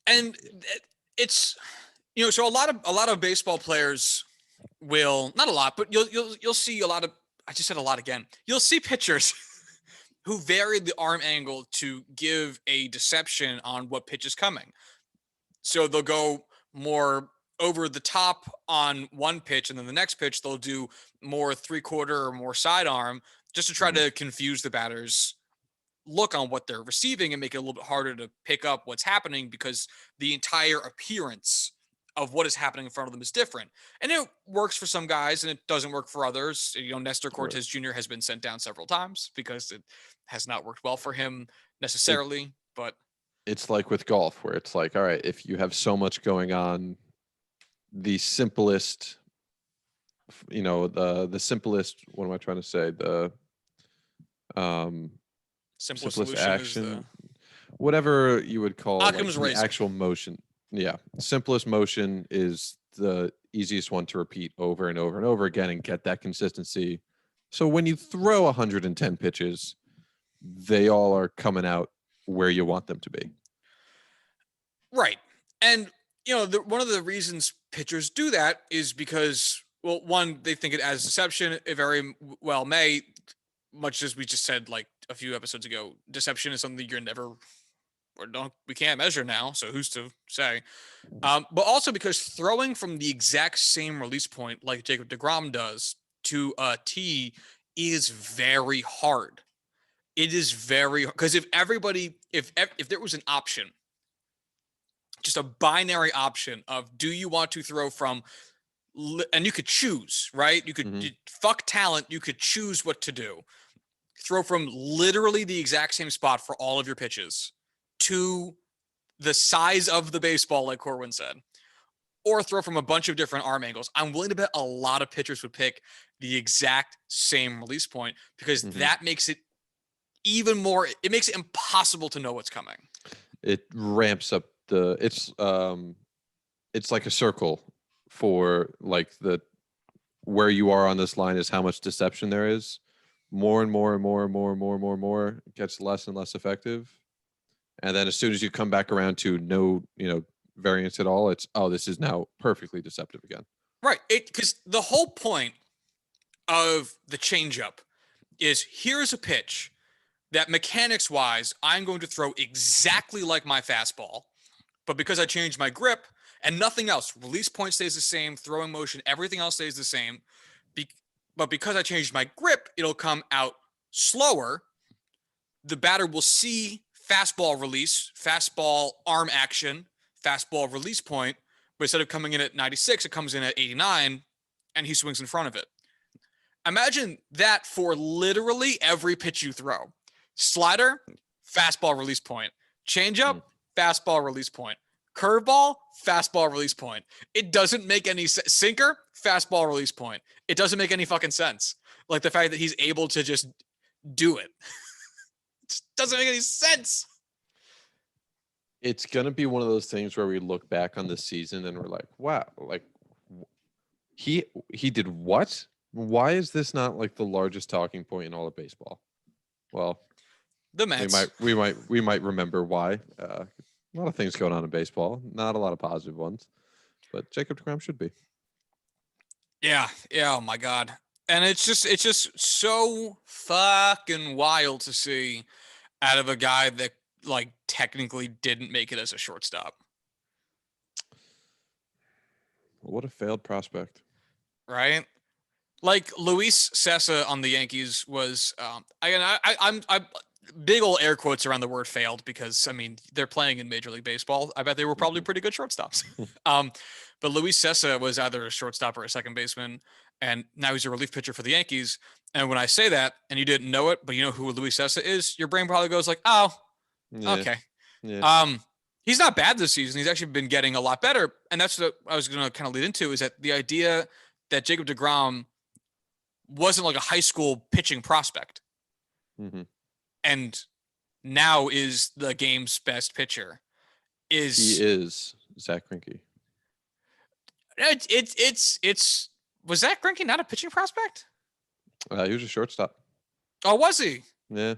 And it's, so a lot of baseball players will, not a lot, but you'll see a lot of, I just said a lot again. You'll see pitchers who vary the arm angle to give a deception on what pitch is coming. So they'll go more over the top on one pitch, and then the next pitch they'll do more 3/4 or more sidearm, just to try to confuse the batter's look on what they're receiving and make it a little bit harder to pick up what's happening, because the entire appearance of what is happening in front of them is different. And it works for some guys and it doesn't work for others. You know, Nestor Cortez Jr. has been sent down several times because it has not worked well for him necessarily. But it's like with golf, where it's like, all right, if you have so much going on, the simplest, the simplest, what am I trying to say? The simplest action, whatever you would call like the actual motion. Yeah. Simplest motion is the easiest one to repeat over and over and over again and get that consistency. So when you throw 110 pitches, they all are coming out where you want them to be. Right. And, one of the reasons pitchers do that is because, well, one, they think it as deception. It very well may, much as we just said like a few episodes ago, deception is something you're never, we can't measure now. So who's to say? But also because throwing from the exact same release point, like Jacob deGrom does, to a tee is very hard. It is very, because if there was an option, just a binary option of, do you want to throw from, and you could choose, right? You could fuck talent. You could choose what to do. Throw from literally the exact same spot for all of your pitches to the size of the baseball, like Corwin said, or throw from a bunch of different arm angles. I'm willing to bet a lot of pitchers would pick the exact same release point, because that makes it even more, it makes it impossible to know what's coming. It ramps up it's like a circle for like where you are on this line is how much deception there is. More and more and more and more and more and more and more, it gets less and less effective. And then as soon as you come back around to no, variance at all, it's, oh, this is now perfectly deceptive again. Right. Because the whole point of the changeup is, here's a pitch that mechanics wise, I'm going to throw exactly like my fastball, but because I changed my grip and nothing else, release point stays the same, throwing motion, everything else stays the same. But because I changed my grip, it'll come out slower. The batter will see fastball release, fastball arm action, fastball release point, but instead of coming in at 96, it comes in at 89, and he swings in front of it. Imagine that for literally every pitch you throw. Slider, fastball release point. Changeup, fastball release point. Curveball, fastball release point. It doesn't make any sense. Sinker, fastball release point. It doesn't make any fucking sense. Like the fact that he's able to just do it. It just doesn't make any sense. It's going to be one of those things where we look back on the season and we're like, wow, like he did what? Why is this not like the largest talking point in all of baseball? Well, the Mets. We might remember why. A lot of things going on in baseball, not a lot of positive ones, but Jacob deGrom should be. Yeah. Oh my God. And it's just so fucking wild to see out of a guy that like technically didn't make it as a shortstop. What a failed prospect. Right? Like Luis Sessa on the Yankees was, I'm big old air quotes around the word failed, because I mean, they're playing in Major League Baseball. I bet they were probably pretty good shortstops. But Luis Sessa was either a shortstop or a second baseman, and now he's a relief pitcher for the Yankees. And when I say that and you didn't know it, but you know who Luis Sessa is, your brain probably goes like, oh, yeah. Okay. Yeah. He's not bad this season. He's actually been getting a lot better. And that's what I was going to kind of lead into, is that the idea that Jacob deGrom wasn't like a high school pitching prospect. And now is the game's best pitcher. He is Zach Greinke. It's was Zach Greinke not a pitching prospect? He was a shortstop. Oh, was he? Yeah.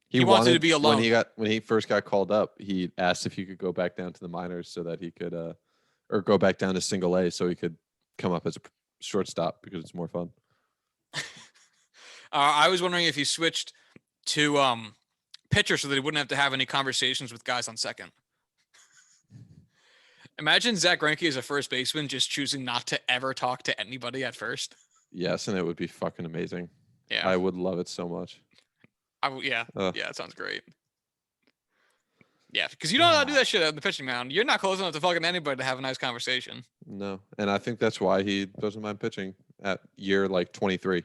He wanted to be alone. When he first got called up, he asked if he could go back down to the minors so that he could or go back down to single A so he could come up as a shortstop because it's more fun. I was wondering if he switched to pitcher so that he wouldn't have to have any conversations with guys on second. Imagine Zach Greinke as a first baseman just choosing not to ever talk to anybody at first. Yes, and it would be fucking amazing. Yeah, I would love it so much. Yeah, it sounds great. Yeah, because you don't know how to do that shit on the pitching mound. You're not close enough to fucking anybody to have a nice conversation. No, and I think that's why he doesn't mind pitching at year like 23.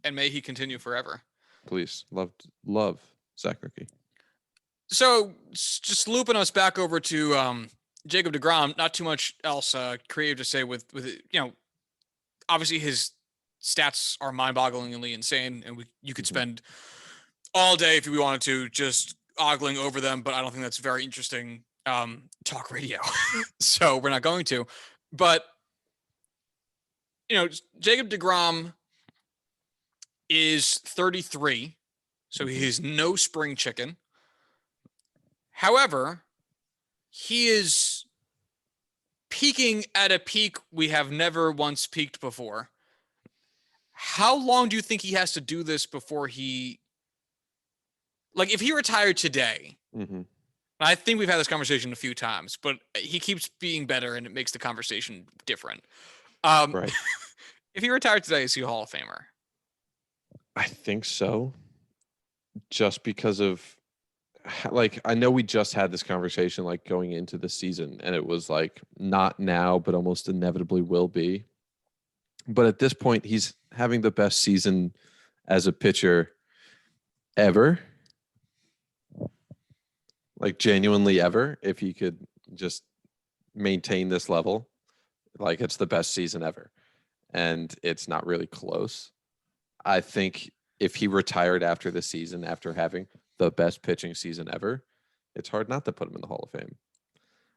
And may he continue forever. Please, love Zach Greinke. So just looping us back over to Jacob deGrom. Not too much else creative to say with obviously his stats are mind-bogglingly insane, and you could spend all day if we wanted to just ogling over them, but I don't think that's very interesting talk radio. So we're not going to. But Jacob deGrom is 33, so he is no spring chicken. However, he is peaking at a peak we have never once peaked before. How long do you think he has to do this before he, like, if he retired today, I think we've had this conversation a few times, but he keeps being better and it makes the conversation different. Right. If he retired today, is he a Hall of Famer? I think so. Just because of, like, I know we just had this conversation like going into the season, and it was like not now, but almost inevitably will be. But at this point, he's having the best season as a pitcher ever. Like, genuinely ever. If he could just maintain this level, like, it's the best season ever. And it's not really close. I think if he retired after the season, after having the best pitching season ever, it's hard not to put him in the Hall of Fame.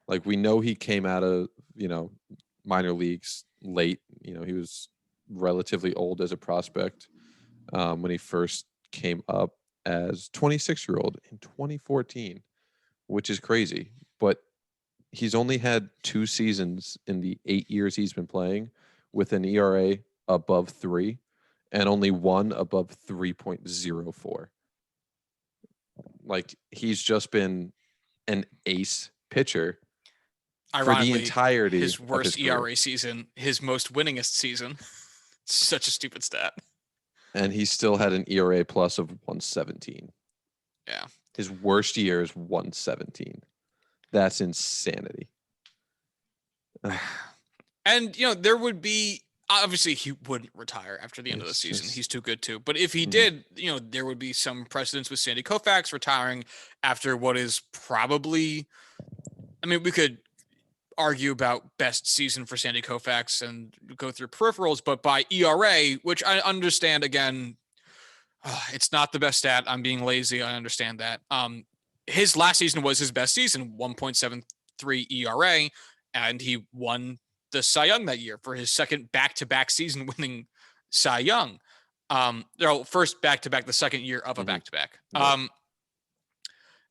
Like, we know he came out of, minor leagues late. He was relatively old as a prospect when he first came up as 26-year-old in 2014, which is crazy. But he's only had 2 seasons in the 8 years he's been playing with an ERA above 3 and only one above 3.04. Like, he's just been an ace pitcher for the entirety his worst of his career. ERA season, his most winningest season. Such a stupid stat. And he still had an ERA plus of 117. Yeah. His worst year is 117. That's insanity. And, there would be, obviously he wouldn't retire after the end of the season. He's too good to. But if he did, there would be some precedence with Sandy Koufax retiring after what is probably, we could argue about best season for Sandy Koufax and go through peripherals, but by ERA, which I understand, again, it's not the best stat. I'm being lazy. I understand that. His last season was his best season, 1.73 ERA, and he won the Cy Young that year for his second back-to-back season winning Cy Young. First back-to-back, the second year of a back-to-back. And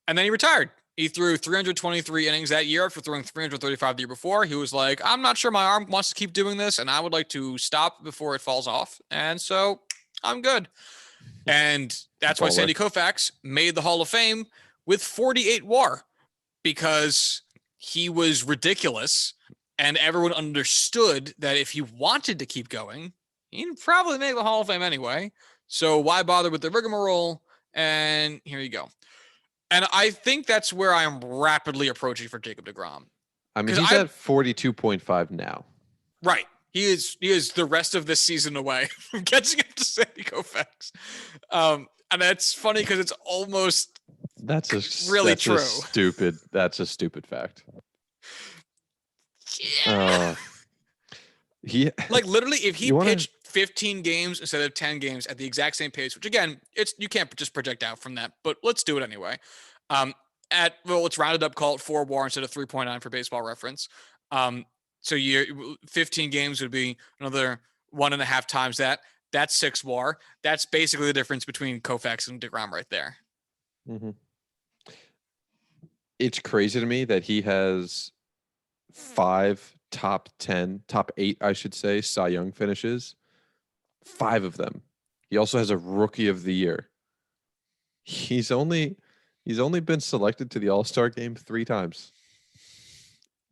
then he retired. He threw 323 innings that year after throwing 335 the year before. He was like, I'm not sure my arm wants to keep doing this, and I would like to stop before it falls off. And so I'm good. And that's why Sandy Koufax made the Hall of Fame with 48 WAR, because he was ridiculous, and everyone understood that if he wanted to keep going, he'd probably make the Hall of Fame anyway. So why bother with the rigmarole? And here you go. And I think that's where I am rapidly approaching for Jacob deGrom. He's at 42.5 now. Right. He is the rest of this season away from catching up to Sandy Koufax. And that's funny because it's almost true. That's a stupid fact. Yeah. Like, literally, if he pitched 15 games instead of 10 games at the exact same pace, which, again, you can't just project out from that, but let's do it anyway. Let's round it up, call it 4 WAR instead of 3.9 for Baseball Reference. So 15 games would be another 1.5 times that. That's 6 WAR. That's basically the difference between Koufax and deGrom right there. Mm-hmm. It's crazy to me that he has 5 top 10, top 8, I should say, Cy Young finishes. 5 of them. He also has a Rookie of the Year. He's only been selected to the All-Star game 3 times.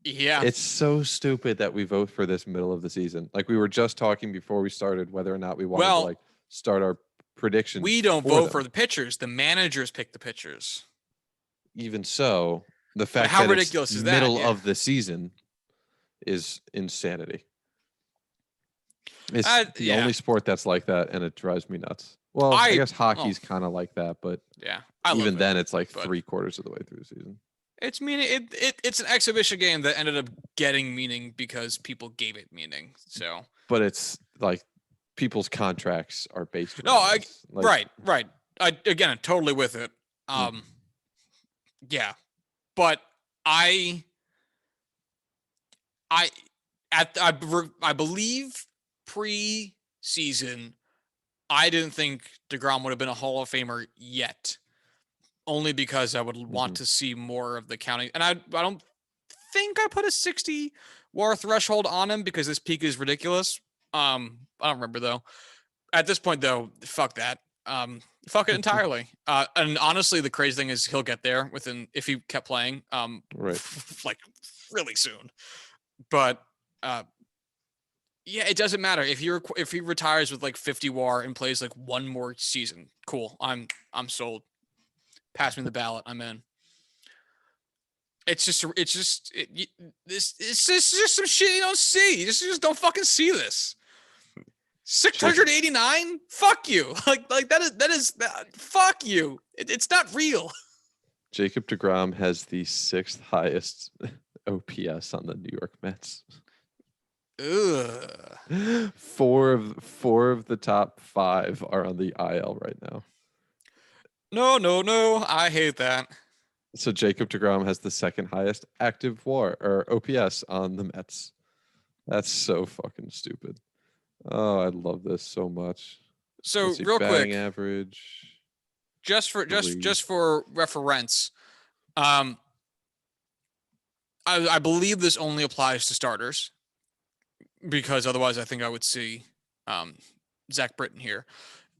Yeah. It's so stupid that we vote for this middle of the season. Like we were just talking before we started whether or not we wanted to like start our predictions. We don't vote for the pitchers. The managers pick the pitchers. Even so, the fact how that ridiculous it's is middle that? of the season is insanity. It's the only sport that's like that, and it drives me nuts. Well, I guess hockey's kind of like that, but even then, it's like 3/4 of the way through the season. It's meaning it's an exhibition game that ended up getting meaning because people gave it meaning. So, but it's like people's contracts are based. Right. I'm totally with it. Yeah, but I believe pre-season, I didn't think deGrom would have been a Hall of Famer yet. Only because I would want to see more of the counting. And I don't think I put a 60 WAR threshold on him because this peak is ridiculous. I don't remember though. At this point though, fuck that. Fuck it entirely. And honestly, the crazy thing is he'll get there if he kept playing, like really soon. But yeah, it doesn't matter if he retires with like 50 WAR and plays like one more season. Cool. I'm sold. Pass me the ballot. I'm in. It's just some shit you don't see. You just don't fucking see this. 689? Fuck you. Like that is fuck you. It's not real. Jacob deGrom has the 6th highest OPS on the New York Mets. Ugh. Four of the top 5 are on the IL right now. No. I hate that. So Jacob deGrom has the 2nd highest active WAR or OPS on the Mets. That's so fucking stupid. Oh, I love this so much. So real quick, average. Just for reference, I believe this only applies to starters, because otherwise I think I would see Zach Britton here.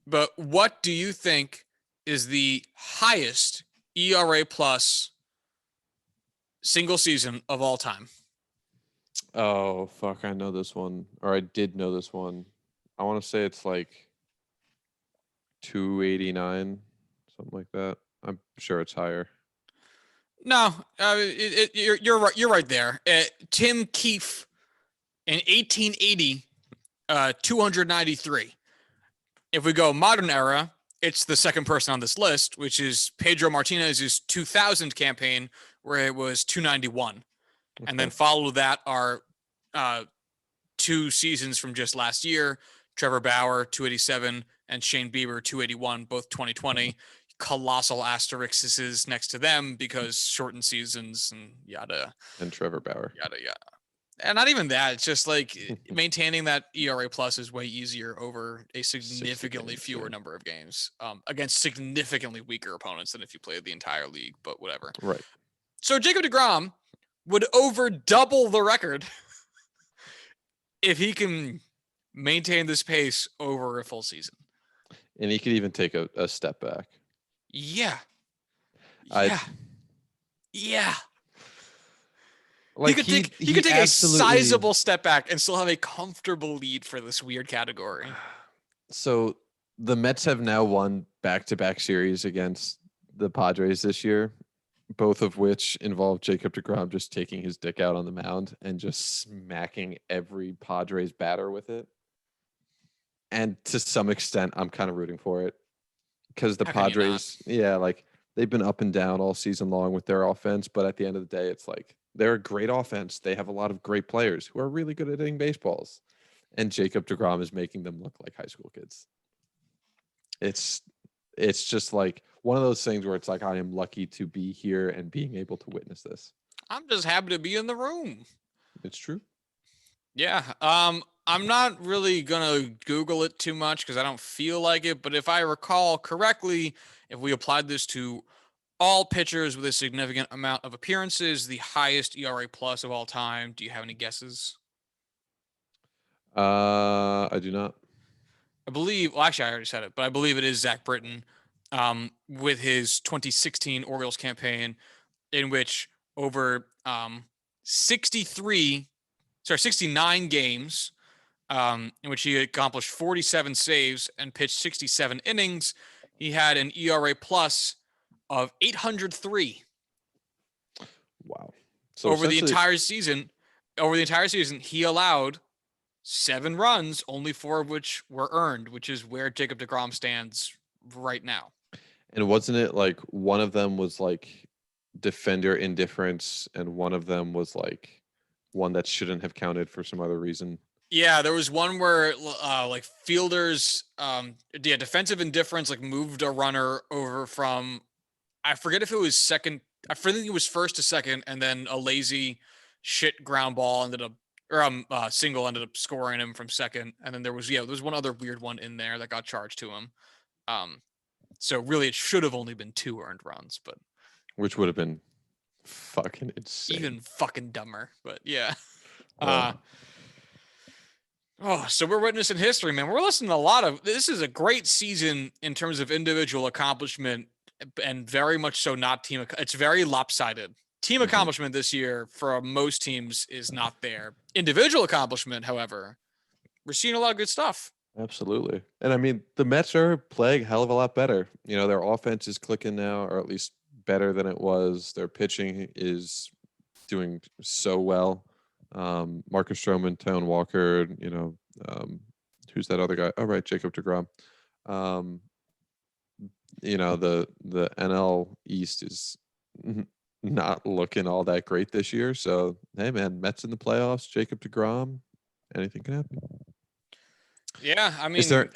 But what do you think is the highest ERA plus single season of all time? Oh, fuck. I know this one. Or I did know this one. I want to say it's like 289, something like that. I'm sure it's higher. No, you're right there. Tim Keefe in 1880, 293. If we go modern era, it's the second person on this list, which is Pedro Martinez's 2000 campaign, where it was 291. Okay. And then follow that are 2 seasons from just last year, Trevor Bauer, 287, and Shane Bieber, 281, both 2020. Colossal asterisks next to them because shortened seasons and yada. And Trevor Bauer. Yada. And not even that. It's just like maintaining that ERA plus is way easier over a significantly fewer number of games against significantly weaker opponents than if you played the entire league, but whatever. Right. So Jacob deGrom would over double the record if he can maintain this pace over a full season. And he could even take a step back. Yeah. Like he could take a sizable step back and still have a comfortable lead for this weird category. So the Mets have now won back-to-back series against the Padres this year, both of which involve Jacob deGrom just taking his dick out on the mound and just smacking every Padres batter with it. And to some extent, I'm kind of rooting for it because the Padres, they've been up and down all season long with their offense. But at the end of the day, it's like they're a great offense. They have a lot of great players who are really good at hitting baseballs. And Jacob deGrom is making them look like high school kids. It's just like one of those things where it's like, I am lucky to be here and being able to witness this. I'm just happy to be in the room. It's true. Yeah. I'm not really going to Google it too much because I don't feel like it. But if I recall correctly, if we applied this to all pitchers with a significant amount of appearances, the highest ERA plus of all time. Do you have any guesses? I do not. I believe, well, actually, I already said it, but I believe it is Zach Britton, with his 2016 Orioles campaign, in which over 69 games, in which he accomplished 47 saves and pitched 67 innings, he had an ERA plus of 803 Wow. So over the essentially, entire season. Over the entire season, he allowed 7 runs, only 4 of which were earned, which is where Jacob deGrom stands right now. and wasn't it like one of them was like defender indifference, and one of them was like one that shouldn't have counted for some other reason? Yeah, there was one where like fielders, defensive indifference, like moved a runner over from, I forget if it was second, I think it was first to second, and then a lazy shit ground ball ended up, or single ended up scoring him from second, and then there was one other weird one in there that got charged to him. So really, it should have only been 2 earned runs, but Which would have been fucking insane. even fucking dumber. But yeah. Uh, So we're witnessing history, man. We're listening to a lot of. This is a great season in terms of individual accomplishment, and very much so not team. It's very lopsided. Team accomplishment this year for most teams is not there. Individual accomplishment, however, we're seeing a lot of good stuff. Absolutely. And I mean, the Mets are playing a hell of a lot better. You know, their offense is clicking now, or at least better than it was. Their pitching is doing so well. Marcus Stroman, Tone Walker, who's that other guy? Oh, right, Jacob deGrom. The NL East is not looking all that great this year. So, hey, man, Mets in the playoffs, Jacob deGrom, anything can happen. Yeah, I mean, is there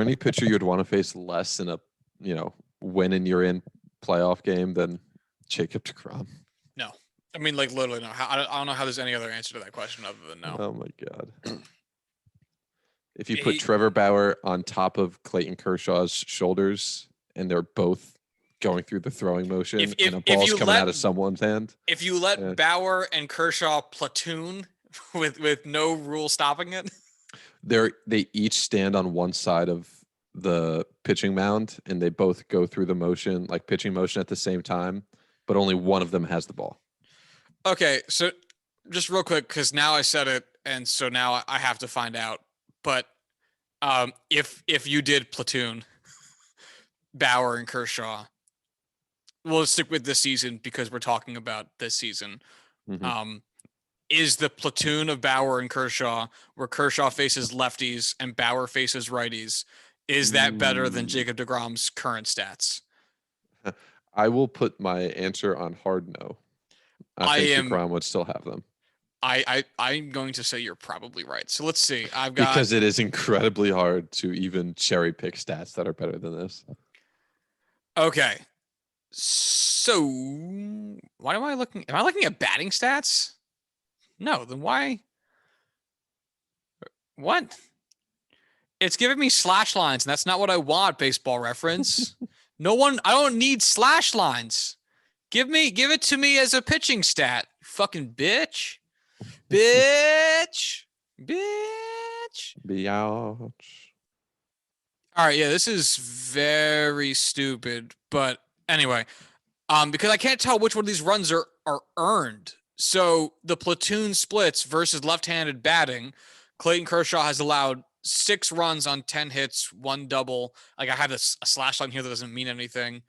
any pitcher you'd want to face less in a when and you're in playoff game than Jacob deGrom? No, I mean, like literally no. I don't know how there's any other answer to that question other than no. Oh my god! If you put Trevor Bauer on top of Clayton Kershaw's shoulders and they're both going through the throwing motion and a ball's coming out of someone's hand, if you let Bauer and Kershaw platoon with no rule stopping it. They each stand on one side of the pitching mound and they both go through the motion, like pitching motion at the same time, but only one of them has the ball. Okay, so just real quick, because now I said it, and so now I have to find out. But if you did platoon Bauer and Kershaw, we'll stick with this season because we're talking about this season. Mm-hmm. Is the platoon of Bauer and Kershaw, where Kershaw faces lefties and Bauer faces righties, is that better than Jacob deGrom's current stats? I will put my answer on hard no. I think deGrom would still have them. I'm going to say you're probably right. So let's see. Because it is incredibly hard to even cherry pick stats that are better than this. Okay. So why am I looking at batting stats? No, then why? What? It's giving me slash lines, and that's not what I want, Baseball Reference. I don't need slash lines. Give it to me as a pitching stat. Fucking bitch. Bitch. Biatch. All right, yeah, this is very stupid, but anyway, because I can't tell which one of these runs are earned. So the platoon splits versus left-handed batting, Clayton Kershaw has allowed 6 runs on 10 hits, 1 double. Like I have a slash line here that doesn't mean anything.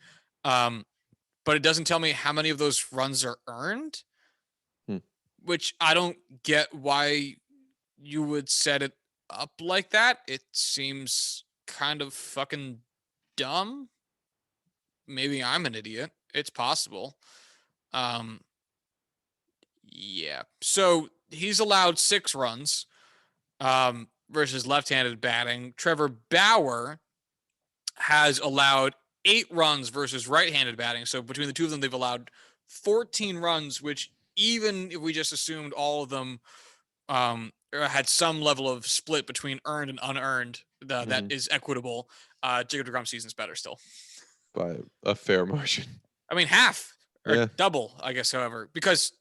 But it doesn't tell me how many of those runs are earned, which I don't get why you would set it up like that. It seems kind of fucking dumb. Maybe I'm an idiot. It's possible. Yeah. So he's allowed 6 runs versus left-handed batting. Trevor Bauer has allowed 8 runs versus right-handed batting. So between the two of them, they've allowed 14 runs, which even if we just assumed all of them had some level of split between earned and unearned, that is equitable, Jacob deGrom's season's better still. By a fair margin. I mean, half or Yeah. double, I guess, however, because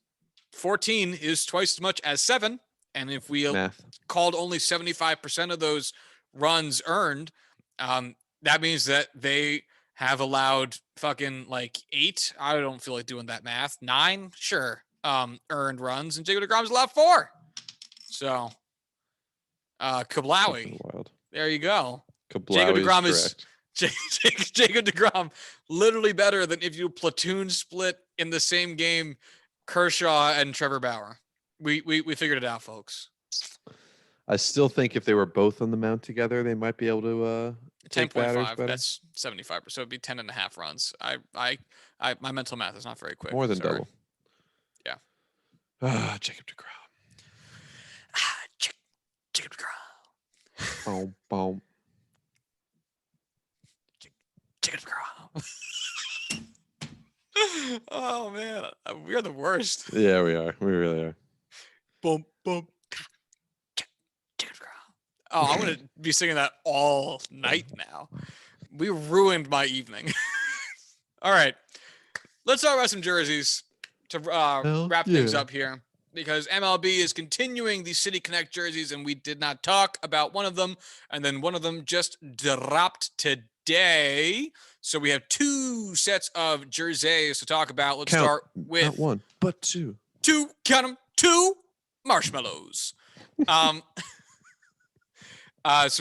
14 is twice as much as 7. And if we Math. called only 75% of those runs earned, that means that they have allowed fucking like 8. I don't feel like doing that math. 9, sure. Earned runs, and Jacob deGrom's allowed 4. So, Kablawi. Wild. There you go. Kablawi is correct. Jacob deGrom literally better than if you platoon split in the same game Kershaw and Trevor Bauer. We figured it out, folks. I still think if they were both on the mound together, they might be able to 10.5. That's 75%. So it'd be 10.5 runs. My mental math is not very quick. More than double. Yeah. Jacob deGrom. Jacob deGrom. Boom, boom. Jacob deGrom. Oh man, we are the worst. Yeah, we are. We really are. Boom, boom. Jacob deGrom. Oh, I'm gonna be singing that all night now. We ruined my evening. All right, let's talk about some jerseys to wrap things up here, because MLB is continuing the City Connect jerseys, and we did not talk about one of them, and then one of them just dropped today. So we have 2 sets of jerseys to talk about. Let's start with not 1, but 2. 2, count them, 2 marshmallows. So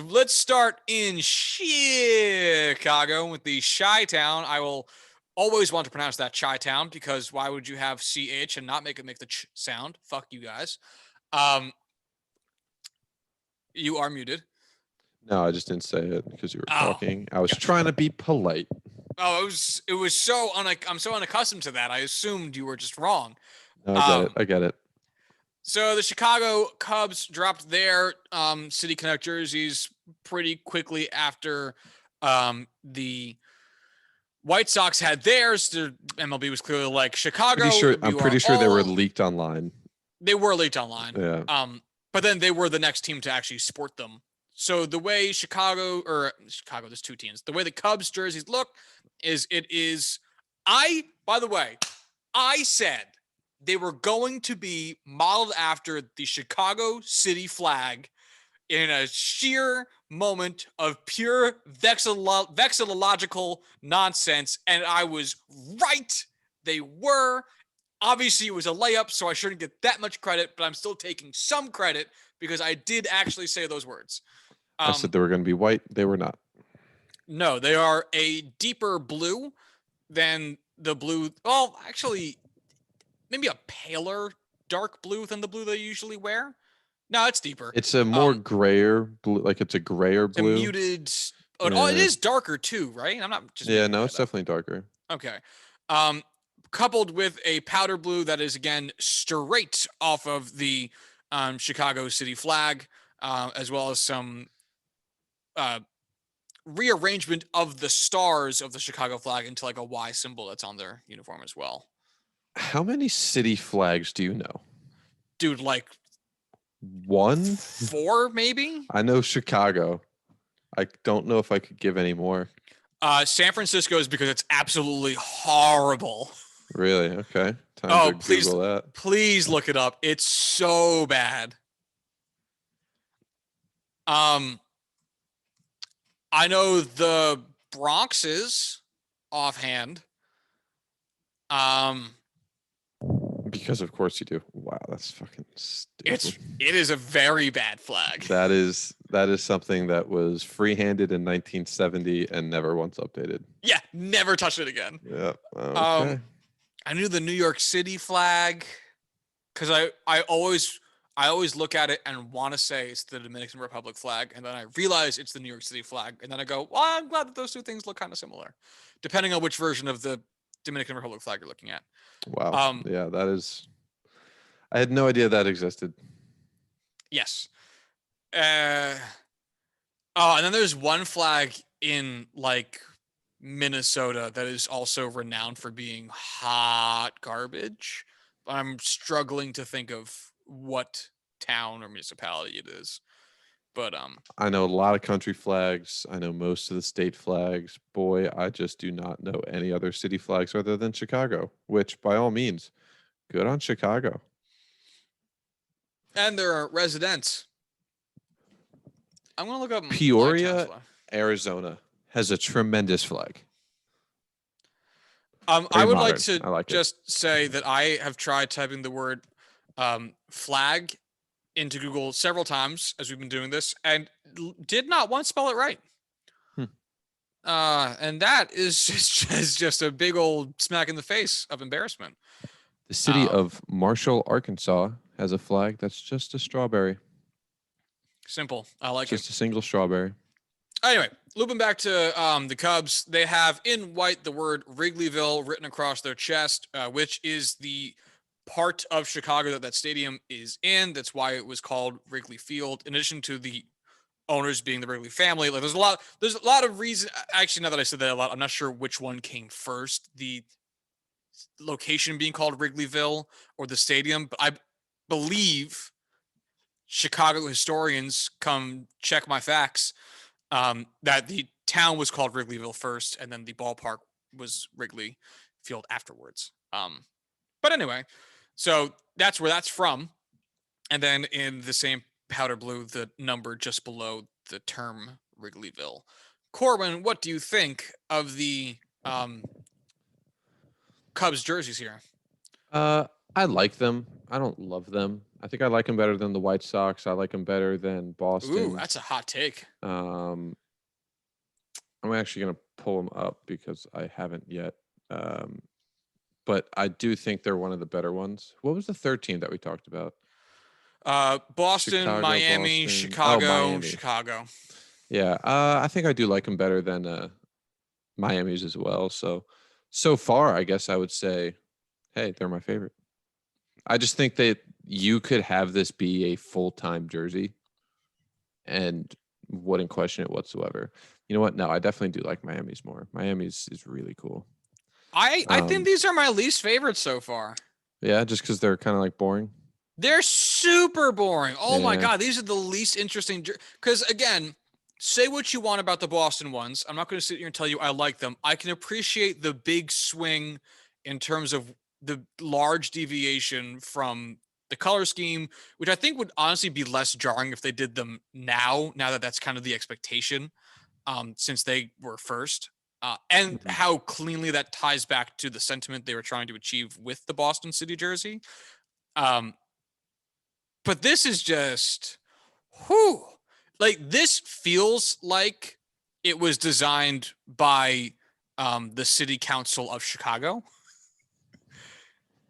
let's start in Chicago with the Chi-Town. I will always want to pronounce that Chi-Town, because why would you have CH and not make it make the ch sound? Fuck you guys. You are muted. No, I just didn't say it because you were talking. I was trying to be polite. Oh, it was so I'm so unaccustomed to that. I assumed you were just wrong. No, I get it. So the Chicago Cubs dropped their City Connect jerseys pretty quickly after the White Sox had theirs. The MLB was clearly like, Chicago. I'm pretty sure they were leaked online. They were leaked online. Yeah. But then they were the next team to actually sport them. So the way Chicago, there's 2 teams. The way the Cubs jerseys look is by the way, I said they were going to be modeled after the Chicago city flag in a sheer moment of pure vexillological nonsense. And I was right. They were. Obviously, it was a layup, so I shouldn't get that much credit, but I'm still taking some credit because I did actually say those words. I said they were going to be white. They were not. No, they are a deeper blue than the blue. Well, actually, maybe a paler dark blue than the blue they usually wear. No, it's deeper. It's a more grayer blue. Like it's a grayer blue. It's a muted. Oh, it is darker too, right? I'm not just. Yeah, no, it's definitely darker. Okay. Coupled with a powder blue that is again straight off of the Chicago city flag, as well as some rearrangement of the stars of the Chicago flag into like a Y symbol that's on their uniform as well. How many city flags do you know? Dude, like 1? 4 maybe? I know Chicago. I don't know if I could give any more. San Francisco is because it's absolutely horrible. Really? Okay. Time to please, Google that. Please look it up. It's so bad. I know the Bronx's offhand. Because of course you do. Wow, that's fucking stupid. It is a very bad flag. That is something that was free-handed in 1970 and never once updated. Yeah, never touched it again. Yeah. Okay. I knew the New York City flag because I always look at it and want to say it's the Dominican Republic flag, and then I realize it's the New York City flag, and then I go, well, I'm glad that those 2 things look kind of similar, depending on which version of the Dominican Republic flag you're looking at. Wow. Yeah, that is. I had no idea that existed. Yes. And then there's one flag in like Minnesota that is also renowned for being hot garbage. I'm struggling to think of what town or municipality it is. But I know a lot of country flags. I know most of the state flags. Boy, I just do not know any other city flags other than Chicago, which by all means, good on Chicago. and there are residents. I'm gonna look up my town's Peoria, flag. Arizona has a tremendous flag. I Very would like modern. to I like it. just say that I have tried typing the word flag into Google several times as we've been doing this, and did not once spell it right. Hmm. And that is just a big old smack in the face of embarrassment. The city of Marshall, Arkansas has a flag that's just a strawberry. Simple. I like Just it. a single strawberry. Anyway, looping back to the Cubs, they have in white the word Wrigleyville written across their chest, which is the part of Chicago that stadium is in. That's why it was called Wrigley Field. In addition to the owners being the Wrigley family, like there's a lot of reason. Actually, now that I said that a lot, I'm not sure which one came first. The location being called Wrigleyville or the stadium, but I believe Chicago historians come check my facts. That the town was called Wrigleyville first, and then the ballpark was Wrigley Field afterwards. But anyway, so that's where that's from. And then in the same powder blue, the number just below the term Wrigleyville. Corwin, what do you think of the Cubs jerseys here? I like them. I don't love them. I think I like them better than the White Sox. I like them better than Ooh, Boston. that's a hot take. I'm actually gonna pull them up because I haven't yet. But I do think they're one of the better ones. What was the third team that we talked about? Boston, Chicago, Miami, Boston. Oh, Chicago, Miami. Chicago. Yeah, I think I do like them better than Miami's as well. So far, I guess I would say, hey, they're my favorite. I just think that you could have this be a full-time jersey and wouldn't question it whatsoever. You know what? No, I definitely do like Miami's more. Miami's is really cool. I think these are my least favorites so far. Yeah, just because they're kind of like boring. They're super boring. Oh my Yeah. God. These are the least interesting. Because again, say what you want about the Boston ones. I'm not going to sit here and tell you I like them. I can appreciate the big swing in terms of the large deviation from the color scheme, which I think would honestly be less jarring if they did them now that that's kind of the expectation, since they were first. And how cleanly that ties back to the sentiment they were trying to achieve with the Boston City jersey. But this is just, whew. Like, this feels like it was designed by the city council of Chicago.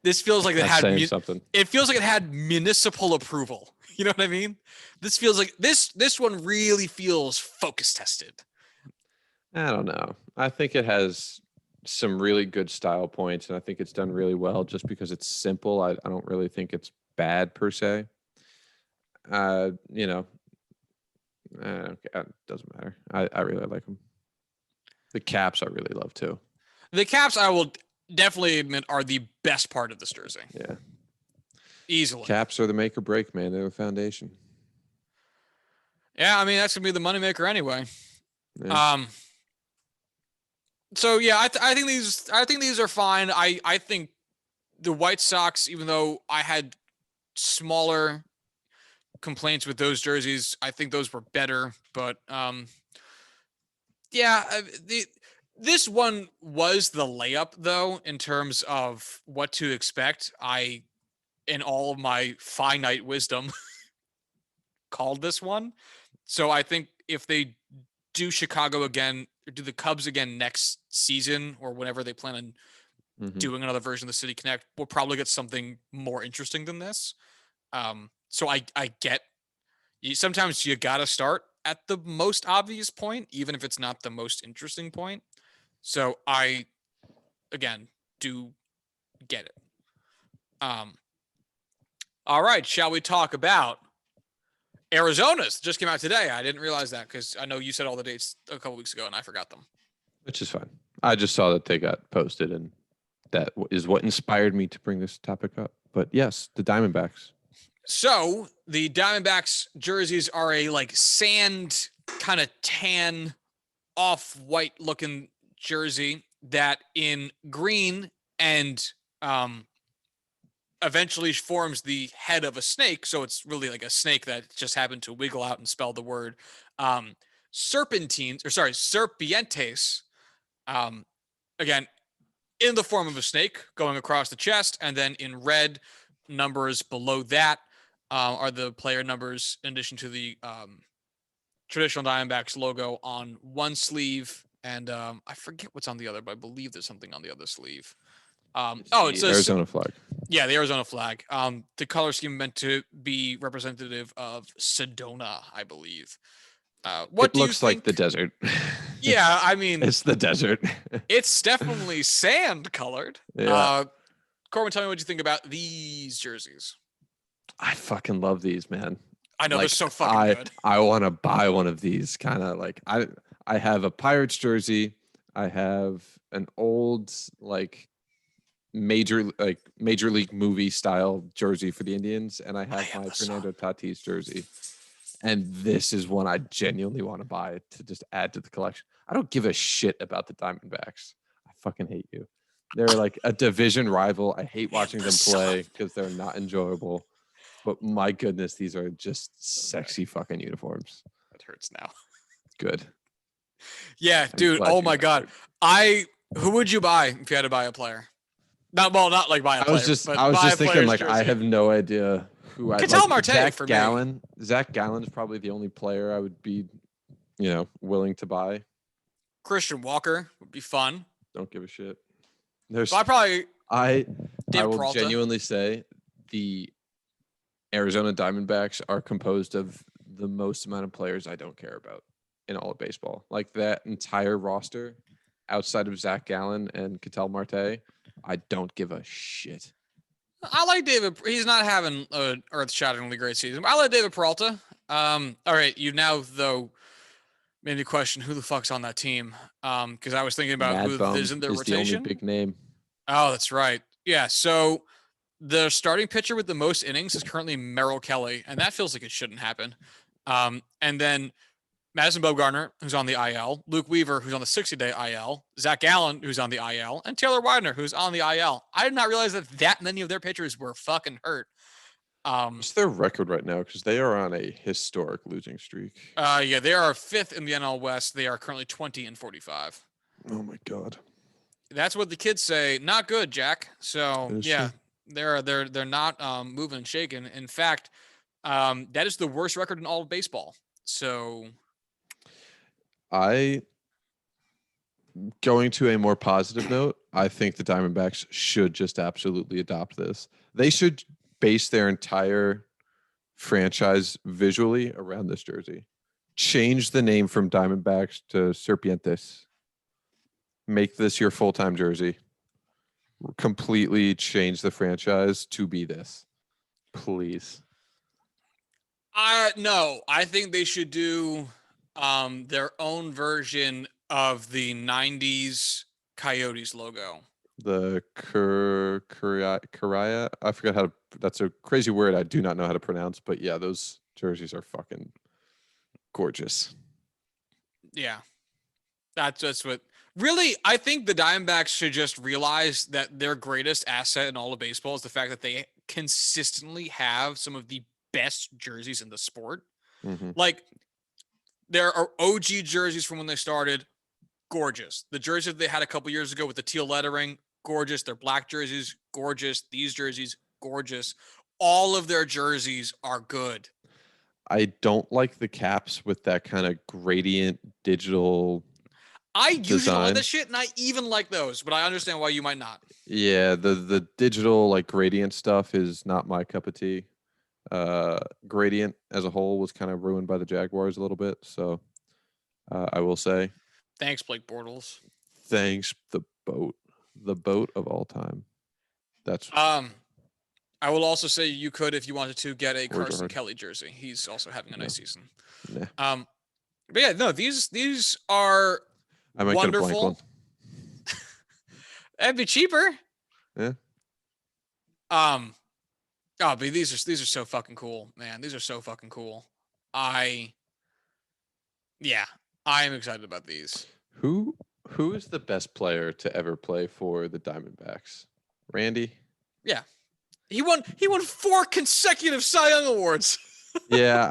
This feels like it That's saying something. It feels like it had municipal approval. You know what I mean? This feels like this one really feels focus tested. I don't know. I think it has some really good style points, and I think it's done really well just because it's simple. I don't really think it's bad per se. You know, it doesn't matter. I really like them. The caps I really love too. The caps, I will definitely admit, are the best part of this jersey. Yeah. Easily. Caps are the make or break, man. They're the foundation. Yeah, I mean, that's going to be the moneymaker anyway. Yeah. So yeah, I think these are fine. I think the White Sox, even though I had smaller complaints with those jerseys, I think those were better. But yeah, this one was the layup though in terms of what to expect. I, in all of my finite wisdom, called this one. So I think if they do Chicago again, or do the Cubs again next season, or whenever they plan on doing another version of the City Connect, we'll probably get something more interesting than this. So I get, sometimes you gotta start at the most obvious point, even if it's not the most interesting point. So I, again, do get it. All right, shall we talk about Arizona's? Just came out today. I didn't realize that because I know you said all the dates a couple weeks ago and I forgot them. Which is fine. I just saw that they got posted, and that is what inspired me to bring this topic up. But yes, the Diamondbacks. So the Diamondbacks jerseys are a like sand kind of tan off-white looking jersey that in green and eventually forms the head of a snake. So it's really like a snake that just happened to wiggle out and spell the word serpientes. Again, in the form of a snake going across the chest, and then in red numbers below that are the player numbers in addition to the traditional Diamondbacks logo on one sleeve. And I forget what's on the other, but I believe there's something on the other sleeve. It says Arizona flag. Yeah, the Arizona flag. The color scheme meant to be representative of Sedona, I believe. What it looks like the desert. Yeah, I mean, it's the desert. It's definitely sand colored. Yeah. Corwin, tell me what you think about these jerseys. I fucking love these, man. I know, they're so fucking good. I want to buy one of these. Kind of like I have a Pirates jersey. I have an old like major league movie style jersey for the Indians, and I have my Fernando Tatis jersey. And this is one I genuinely want to buy to just add to the collection. I don't give a shit about the Diamondbacks. I fucking hate you. They're like a division rival. I hate watching them play because they're not enjoyable. But my goodness, these are just sexy fucking uniforms. That hurts now. Good. Yeah, dude. Oh my God. Who would you buy if you had to buy a player? Not like buy a player. I was just thinking like jersey. I have no idea who I Ketel Marte Zach for Gallen. me. Zach Gallen's probably the only player I would be, willing to buy. Christian Walker would be fun. Don't give a shit. I will Peralta. Genuinely say the Arizona Diamondbacks are composed of the most amount of players I don't care about in all of baseball. Like that entire roster, outside of Zach Gallen and Ketel Marte, I don't give a shit. I like David. He's not having an earth-shatteringly great season. I like David Peralta. All right, you now though made me question who the fuck's on that team. Because I was thinking about Mad who Bum is in their is rotation. The only big name. Oh, that's right. Yeah. So the starting pitcher with the most innings is currently Merrill Kelly, and that feels like it shouldn't happen. And then Madison Bumgarner, who's on the IL, Luke Weaver, who's on the 60-day IL, Zach Gallen, who's on the IL, and Taylor Widener, who's on the IL. I did not realize that many of their pitchers were fucking hurt. What's their record right now? Because they are on a historic losing streak. Yeah, they are 5th in the NL West. They are currently 20-45. Oh my God. That's what the kids say. Not good, Jack. So yeah, true. They're not moving and shaking. In fact, that is the worst record in all of baseball. So going to a more positive note, I think the Diamondbacks should just absolutely adopt this. They should base their entire franchise visually around this jersey. Change the name from Diamondbacks to Serpientes. Make this your full-time jersey. Completely change the franchise to be this. Please. No, I think they should do their own version of the 90s Coyotes logo. The Kuraya. I forgot how to. That's a crazy word. I do not know how to pronounce. But yeah, those jerseys are fucking gorgeous. Yeah, that's what. Really, I think the Diamondbacks should just realize that their greatest asset in all of baseball is the fact that they consistently have some of the best jerseys in the sport. Mm-hmm. Like, there are OG jerseys from when they started, gorgeous. The jersey they had a couple years ago with the teal lettering, gorgeous. Their black jerseys, gorgeous. These jerseys, gorgeous. All of their jerseys are good. I don't like the caps with that kind of gradient digital I usually like that shit, and I even like those, but I understand why you might not. Yeah, the digital like gradient stuff is not my cup of tea. Gradient as a whole was kind of ruined by the Jaguars a little bit, so I will say. Thanks, Blake Bortles. Thanks, the boat of all time. That's I will also say you could, if you wanted to, get a Carson Kelly jersey. He's also having a nice season. Nah. But yeah, no, these are I might wonderful. Get a blank one. That'd be cheaper. Yeah. Oh, but these are so fucking cool, man. These are so fucking cool. I am excited about these. Who who is the best player to ever play for the Diamondbacks? Randy? Yeah. He won 4 consecutive Cy Young awards. Yeah,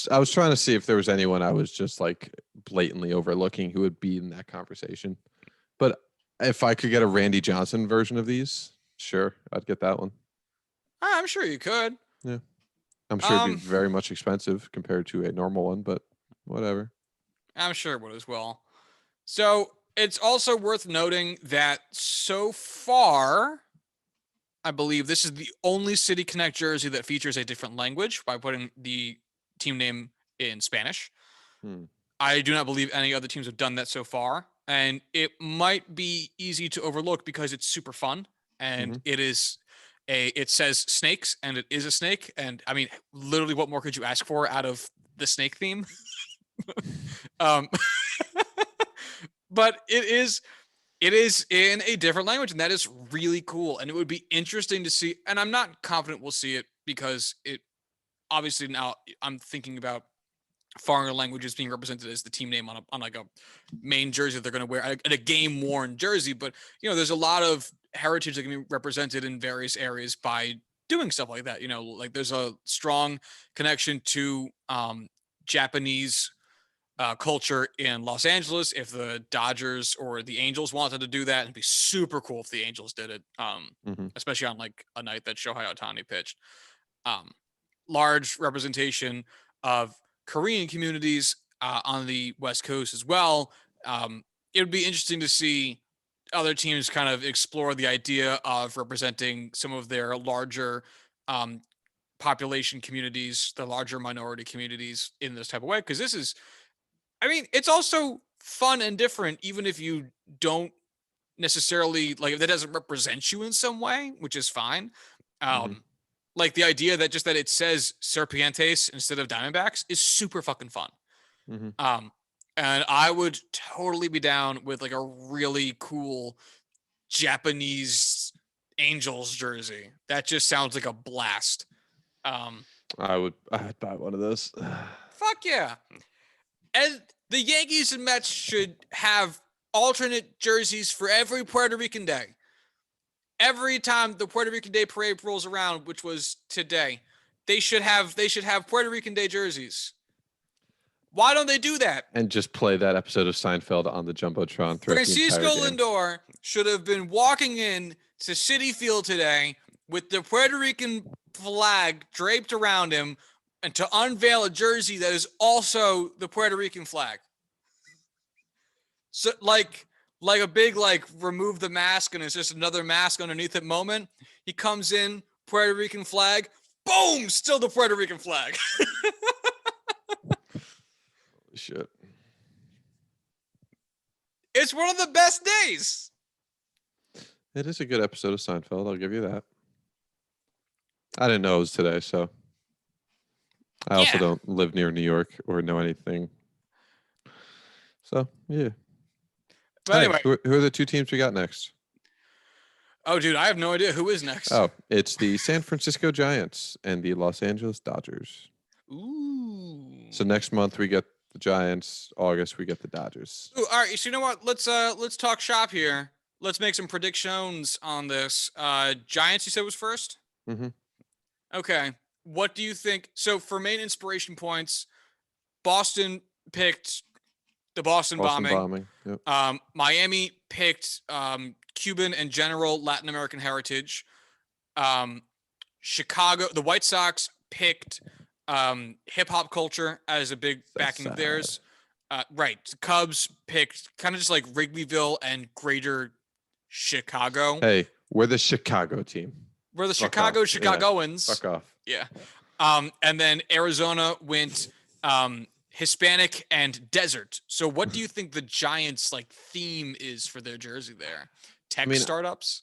I was trying to see if there was anyone I was just like blatantly overlooking who would be in that conversation. But if I could get a Randy Johnson version of these, sure, I'd get that one. I'm sure you could. Yeah. I'm sure it'd be very much expensive compared to a normal one, but whatever. I'm sure it would as well. So it's also worth noting that so far, I believe this is the only City Connect jersey that features a different language by putting the team name in Spanish. I do not believe any other teams have done that so far. And it might be easy to overlook because it's super fun. And it says snakes and it is a snake. And I mean, literally what more could you ask for out of the snake theme? But it is in a different language, and that is really cool. And it would be interesting to see. And I'm not confident we'll see it because it obviously now I'm thinking about foreign languages being represented as the team name on like a main jersey they're going to wear, a game worn jersey. But there's a lot of heritage that can be represented in various areas by doing stuff like that. Like there's a strong connection to Japanese culture in Los Angeles. If the Dodgers or the Angels wanted to do that, it'd be super cool if the Angels did it, especially on like a night that Shohei Ohtani pitched. Large representation of Korean communities on the West Coast as well. It would be interesting to see other teams kind of explore the idea of representing some of their larger population communities, the larger minority communities in this type of way. Because it's also fun and different, even if you don't necessarily like if that doesn't represent you in some way, which is fine. Like the idea that it says Serpientes instead of Diamondbacks is super fucking fun. And I would totally be down with like a really cool Japanese Angels jersey. That just sounds like a blast. I'd buy one of those. Fuck yeah. And the Yankees and Mets should have alternate jerseys for every Puerto Rican day. Every time the Puerto Rican Day parade rolls around, which was today, they should have Puerto Rican Day jerseys. Why don't they do that? And just play that episode of Seinfeld on the Jumbotron throughout Francisco the entire game. Lindor should have been walking in to Citi Field today with the Puerto Rican flag draped around him and to unveil a jersey that is also the Puerto Rican flag. So like a big remove the mask and it's just another mask underneath it moment. He comes in, Puerto Rican flag, boom, still the Puerto Rican flag. Shit. It's one of the best days. It is a good episode of Seinfeld. I'll give you that. I didn't know it was today, so I also don't live near New York or know anything. So, yeah. But anyway. Who are the two teams we got next? Oh, dude, I have no idea. Who is next? Oh, it's the San Francisco Giants and the Los Angeles Dodgers. Ooh. So next month we get the Giants. August we get the Dodgers. Ooh, all right. So you know what? Let's talk shop here. Let's make some predictions on this. Giants, you said was first? Okay. What do you think? So for main inspiration points, Boston picked the Boston bombing. Yep. Miami picked Cuban and general Latin American heritage. Chicago, the White Sox picked hip hop culture as a big backing of theirs. Right. Cubs picked kind of just like Wrigleyville and Greater Chicago. Hey, we're the Chicago team. We're the Chicagoans. Fuck off. Yeah. And then Arizona went Hispanic and desert. So what do you think the Giants theme is for their jersey there? Tech startups?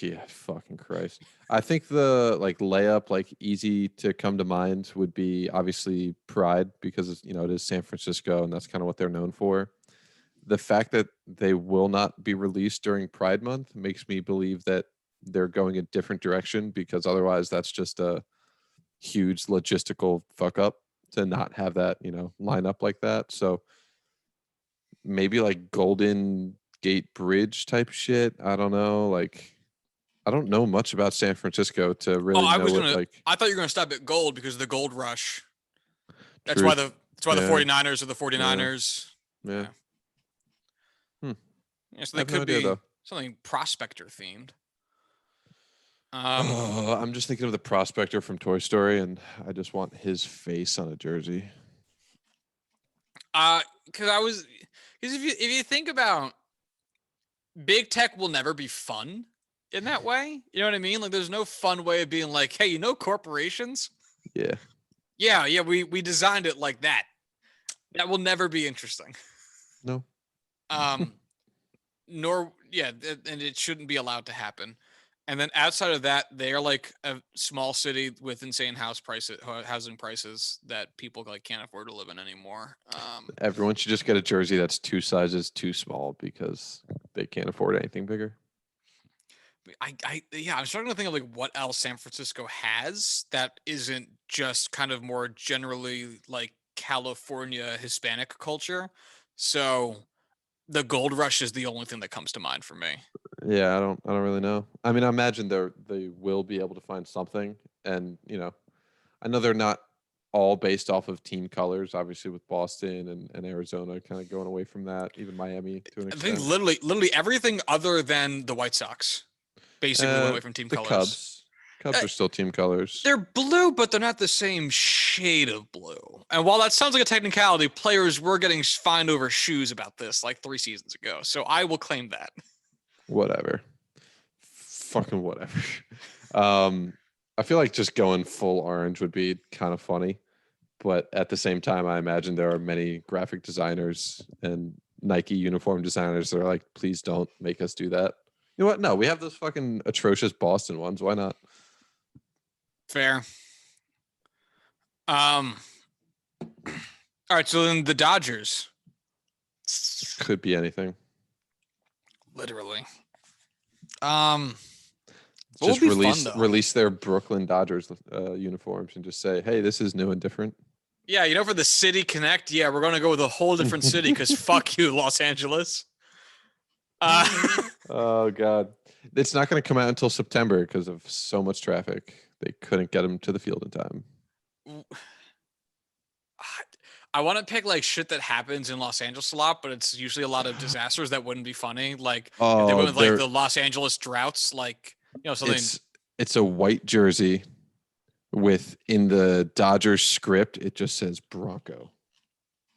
Yeah, fucking Christ. I think the layup, easy to come to mind would be obviously pride because it is San Francisco and that's kind of what they're known for. The fact that they will not be released during Pride Month makes me believe that they're going a different direction, because otherwise that's just a huge logistical fuck up to not have that, line up like that. So maybe like Golden Gate Bridge type shit. I don't know. Like, I don't know much about San Francisco to really know what, like. I thought you were gonna stop at gold because of the gold rush. That's why Truth. the Yeah. 49ers are the 49ers. Yeah. Yeah, so I they have no could idea, be though. something prospector themed. I'm just thinking of the prospector from Toy Story, and I just want his face on a jersey. Because if you think about big tech will never be fun in that way. You know what I mean? Like, there's no fun way of being like, hey, corporations? Yeah. Yeah, we designed it like that. That will never be interesting. No. And it shouldn't be allowed to happen. And then outside of that, they are like a small city with insane housing prices that people like can't afford to live in anymore. Everyone should just get a jersey that's 2 sizes too small because they can't afford anything bigger. I'm starting to think of like what else San Francisco has that isn't just kind of more generally like California Hispanic culture. So the gold rush is the only thing that comes to mind for me. Yeah, I don't really know. I mean, I imagine they will be able to find something, and I know they're not all based off of team colors, obviously, with Boston and Arizona kind of going away from that, even Miami to an I think extent. literally everything other than the White Sox basically went away from team The colors. Cubs are still team colors. They're blue, but they're not the same shade of blue. And while that sounds like a technicality, players were getting fined over shoes about this like 3 seasons ago. So I will claim that. Whatever. Fucking whatever. I feel like just going full orange would be kind of funny, but at the same time, I imagine there are many graphic designers and Nike uniform designers that are like, please don't make us do that. You know what? No, we have those fucking atrocious Boston ones. Why not? Fair. All right, so then the Dodgers. Could be anything. Literally. Just release their Brooklyn Dodgers uniforms and just say, hey, this is new and different. Yeah, for the City Connect, we're going to go with a whole different city because fuck you, Los Angeles. Oh, God. It's not going to come out until September because of so much traffic. They couldn't get them to the field in time. I want to pick like shit that happens in Los Angeles a lot, but it's usually a lot of disasters that wouldn't be funny. Like if they went with like the Los Angeles droughts, like something. It's a white jersey with, in the Dodgers script, it just says Bronco,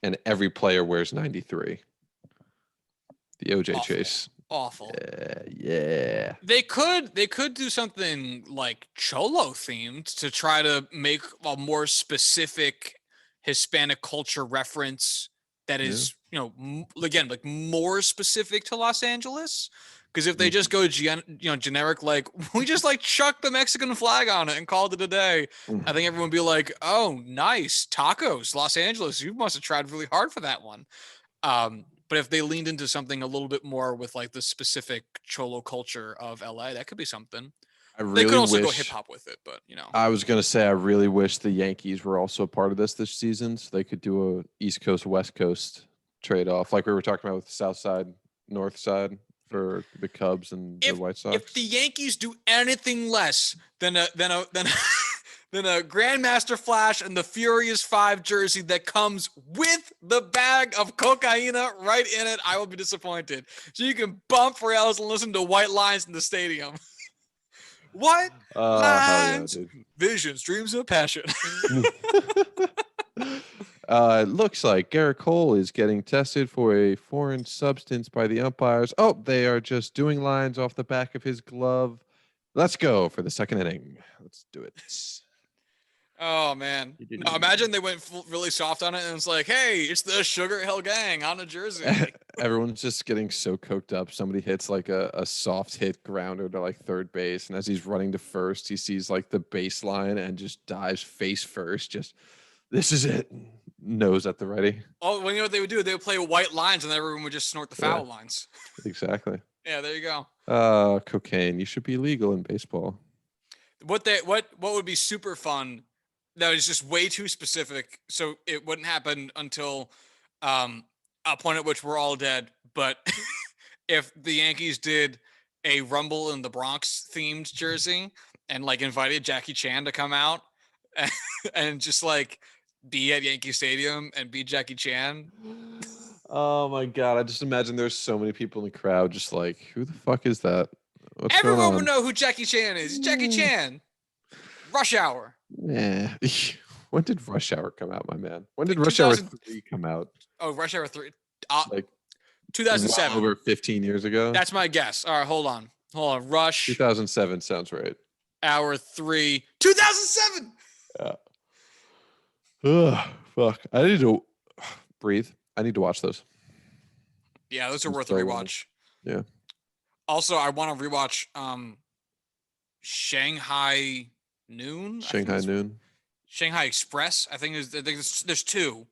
and every player wears 93. The OJ chase. Awful. Yeah. They could do something like Cholo themed to try to make a more specific Hispanic culture reference that is, again, like more specific to Los Angeles. Because if they just go, generic, like we just like chuck the Mexican flag on it and called it a day, I think everyone would be like, oh, nice tacos, Los Angeles. You must have tried really hard for that one. But if they leaned into something a little bit more with like the specific Cholo culture of LA, that could be something. They could also go hip hop with it, but I was gonna say I really wish the Yankees were also a part of this season, so they could do a East Coast West Coast trade off, like we were talking about with the South Side North Side for the Cubs and the White Sox. If the Yankees do anything less than a Grandmaster Flash and the Furious 5 jersey that comes with the bag of cocaine right in it, I will be disappointed. So you can bump rails and listen to White Lines in the stadium. What? Lines, yeah, visions, dreams, and passion. It looks like Garrett Cole is getting tested for a foreign substance by the umpires. Oh, they are just doing lines off the back of his glove. Let's go for the second inning. Let's do it. Oh, man. No, imagine they went really soft on it and it's like, hey, it's the Sugar Hill Gang on a jersey. Everyone's just getting so coked up. Somebody hits like a soft hit grounder to like third base. And as he's running to first, he sees like the baseline and just dives face first. Just, this is it. Nose at the ready. Oh, well, you know what they would do? They would play White Lines and everyone would just snort the foul lines. Exactly. Yeah, there you go. Cocaine. You should be legal in baseball. What would be super fun that is just way too specific, so it wouldn't happen until a point at which we're all dead. But if the Yankees did a Rumble in the Bronx themed jersey and like invited Jackie Chan to come out and just like be at Yankee Stadium and be Jackie Chan. Oh my god! I just imagine there's so many people in the crowd, just like, who the fuck is that? What's going Everyone would on? know who Jackie Chan is. Jackie Chan. Rush Hour. Yeah. When did Rush Hour come out, my man? When did In Rush Hour 2000 3 come out? Oh, Rush Hour 3. Like 2007. well over 15 years ago? That's my guess. All right, hold on. Rush 2007 sounds right. Hour 3. 2007. Yeah. Ugh, fuck. I need to breathe. I need to watch those. Yeah, those are worth a so rewatch. Yeah. Also, I want to rewatch Shanghai Noon. Shanghai Noon. Shanghai Express. I think there's two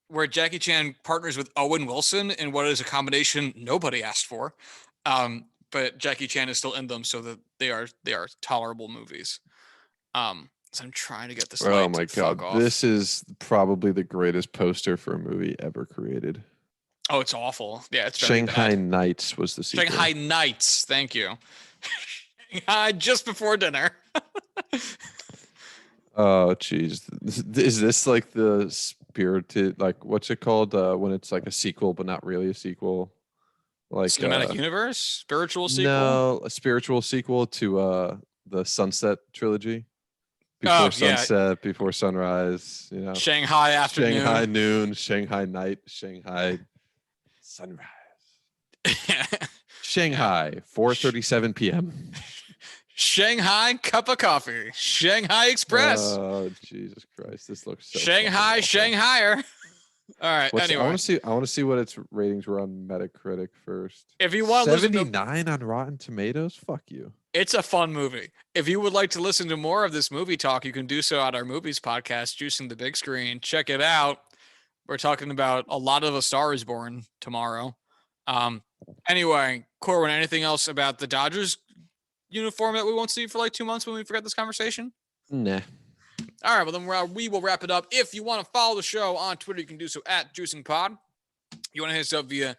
where Jackie Chan partners with Owen Wilson in what is a combination nobody asked for. But Jackie Chan is still in them, so that they are tolerable movies. So I'm trying to get this. Oh my god, this is probably the greatest poster for a movie ever created. Oh, it's awful. Yeah, it's very Shanghai bad. Nights was the sequel. Shanghai Nights. Thank you. Shanghai just before dinner. Oh, jeez. Is this like the spirited, like, what's it called when it's like a sequel but not really a sequel? Like Cinematic universe, spiritual sequel. No, a spiritual sequel to the Sunset trilogy. Before sunset, before sunrise, you know. Shanghai afternoon. Shanghai noon, Shanghai night, Shanghai sunrise. Shanghai, 4:37 p.m. Shanghai cup of coffee. Shanghai Express. Oh, Jesus Christ. This looks so Shanghai, Shanghaier. All right. Anyway, I want to see what its ratings were on Metacritic first. If you want to 79 on Rotten Tomatoes, fuck you. It's a fun movie. If you would like to listen to more of this movie talk, you can do so at our movies podcast, Juicing the Big Screen. Check it out. We're talking about A Lot of A Star Is Born tomorrow. Anyway, Corwin, anything else about the Dodgers uniform that we won't see for like 2 months when we forget this conversation? Nah. All right, well, then we will wrap it up. If you want to follow the show on Twitter, you can do so at JuicingPod. You want to hit us up via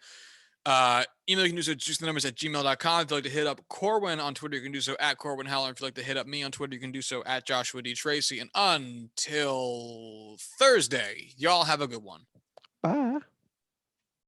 email, you can do so at juicingthenumbers@gmail.com. If you'd like to hit up Corwin on Twitter, you can do so at Corwin Heller. If you'd like to hit up me on Twitter, you can do so at Joshua D. Tracy. And until Thursday, y'all have a good one. Bye.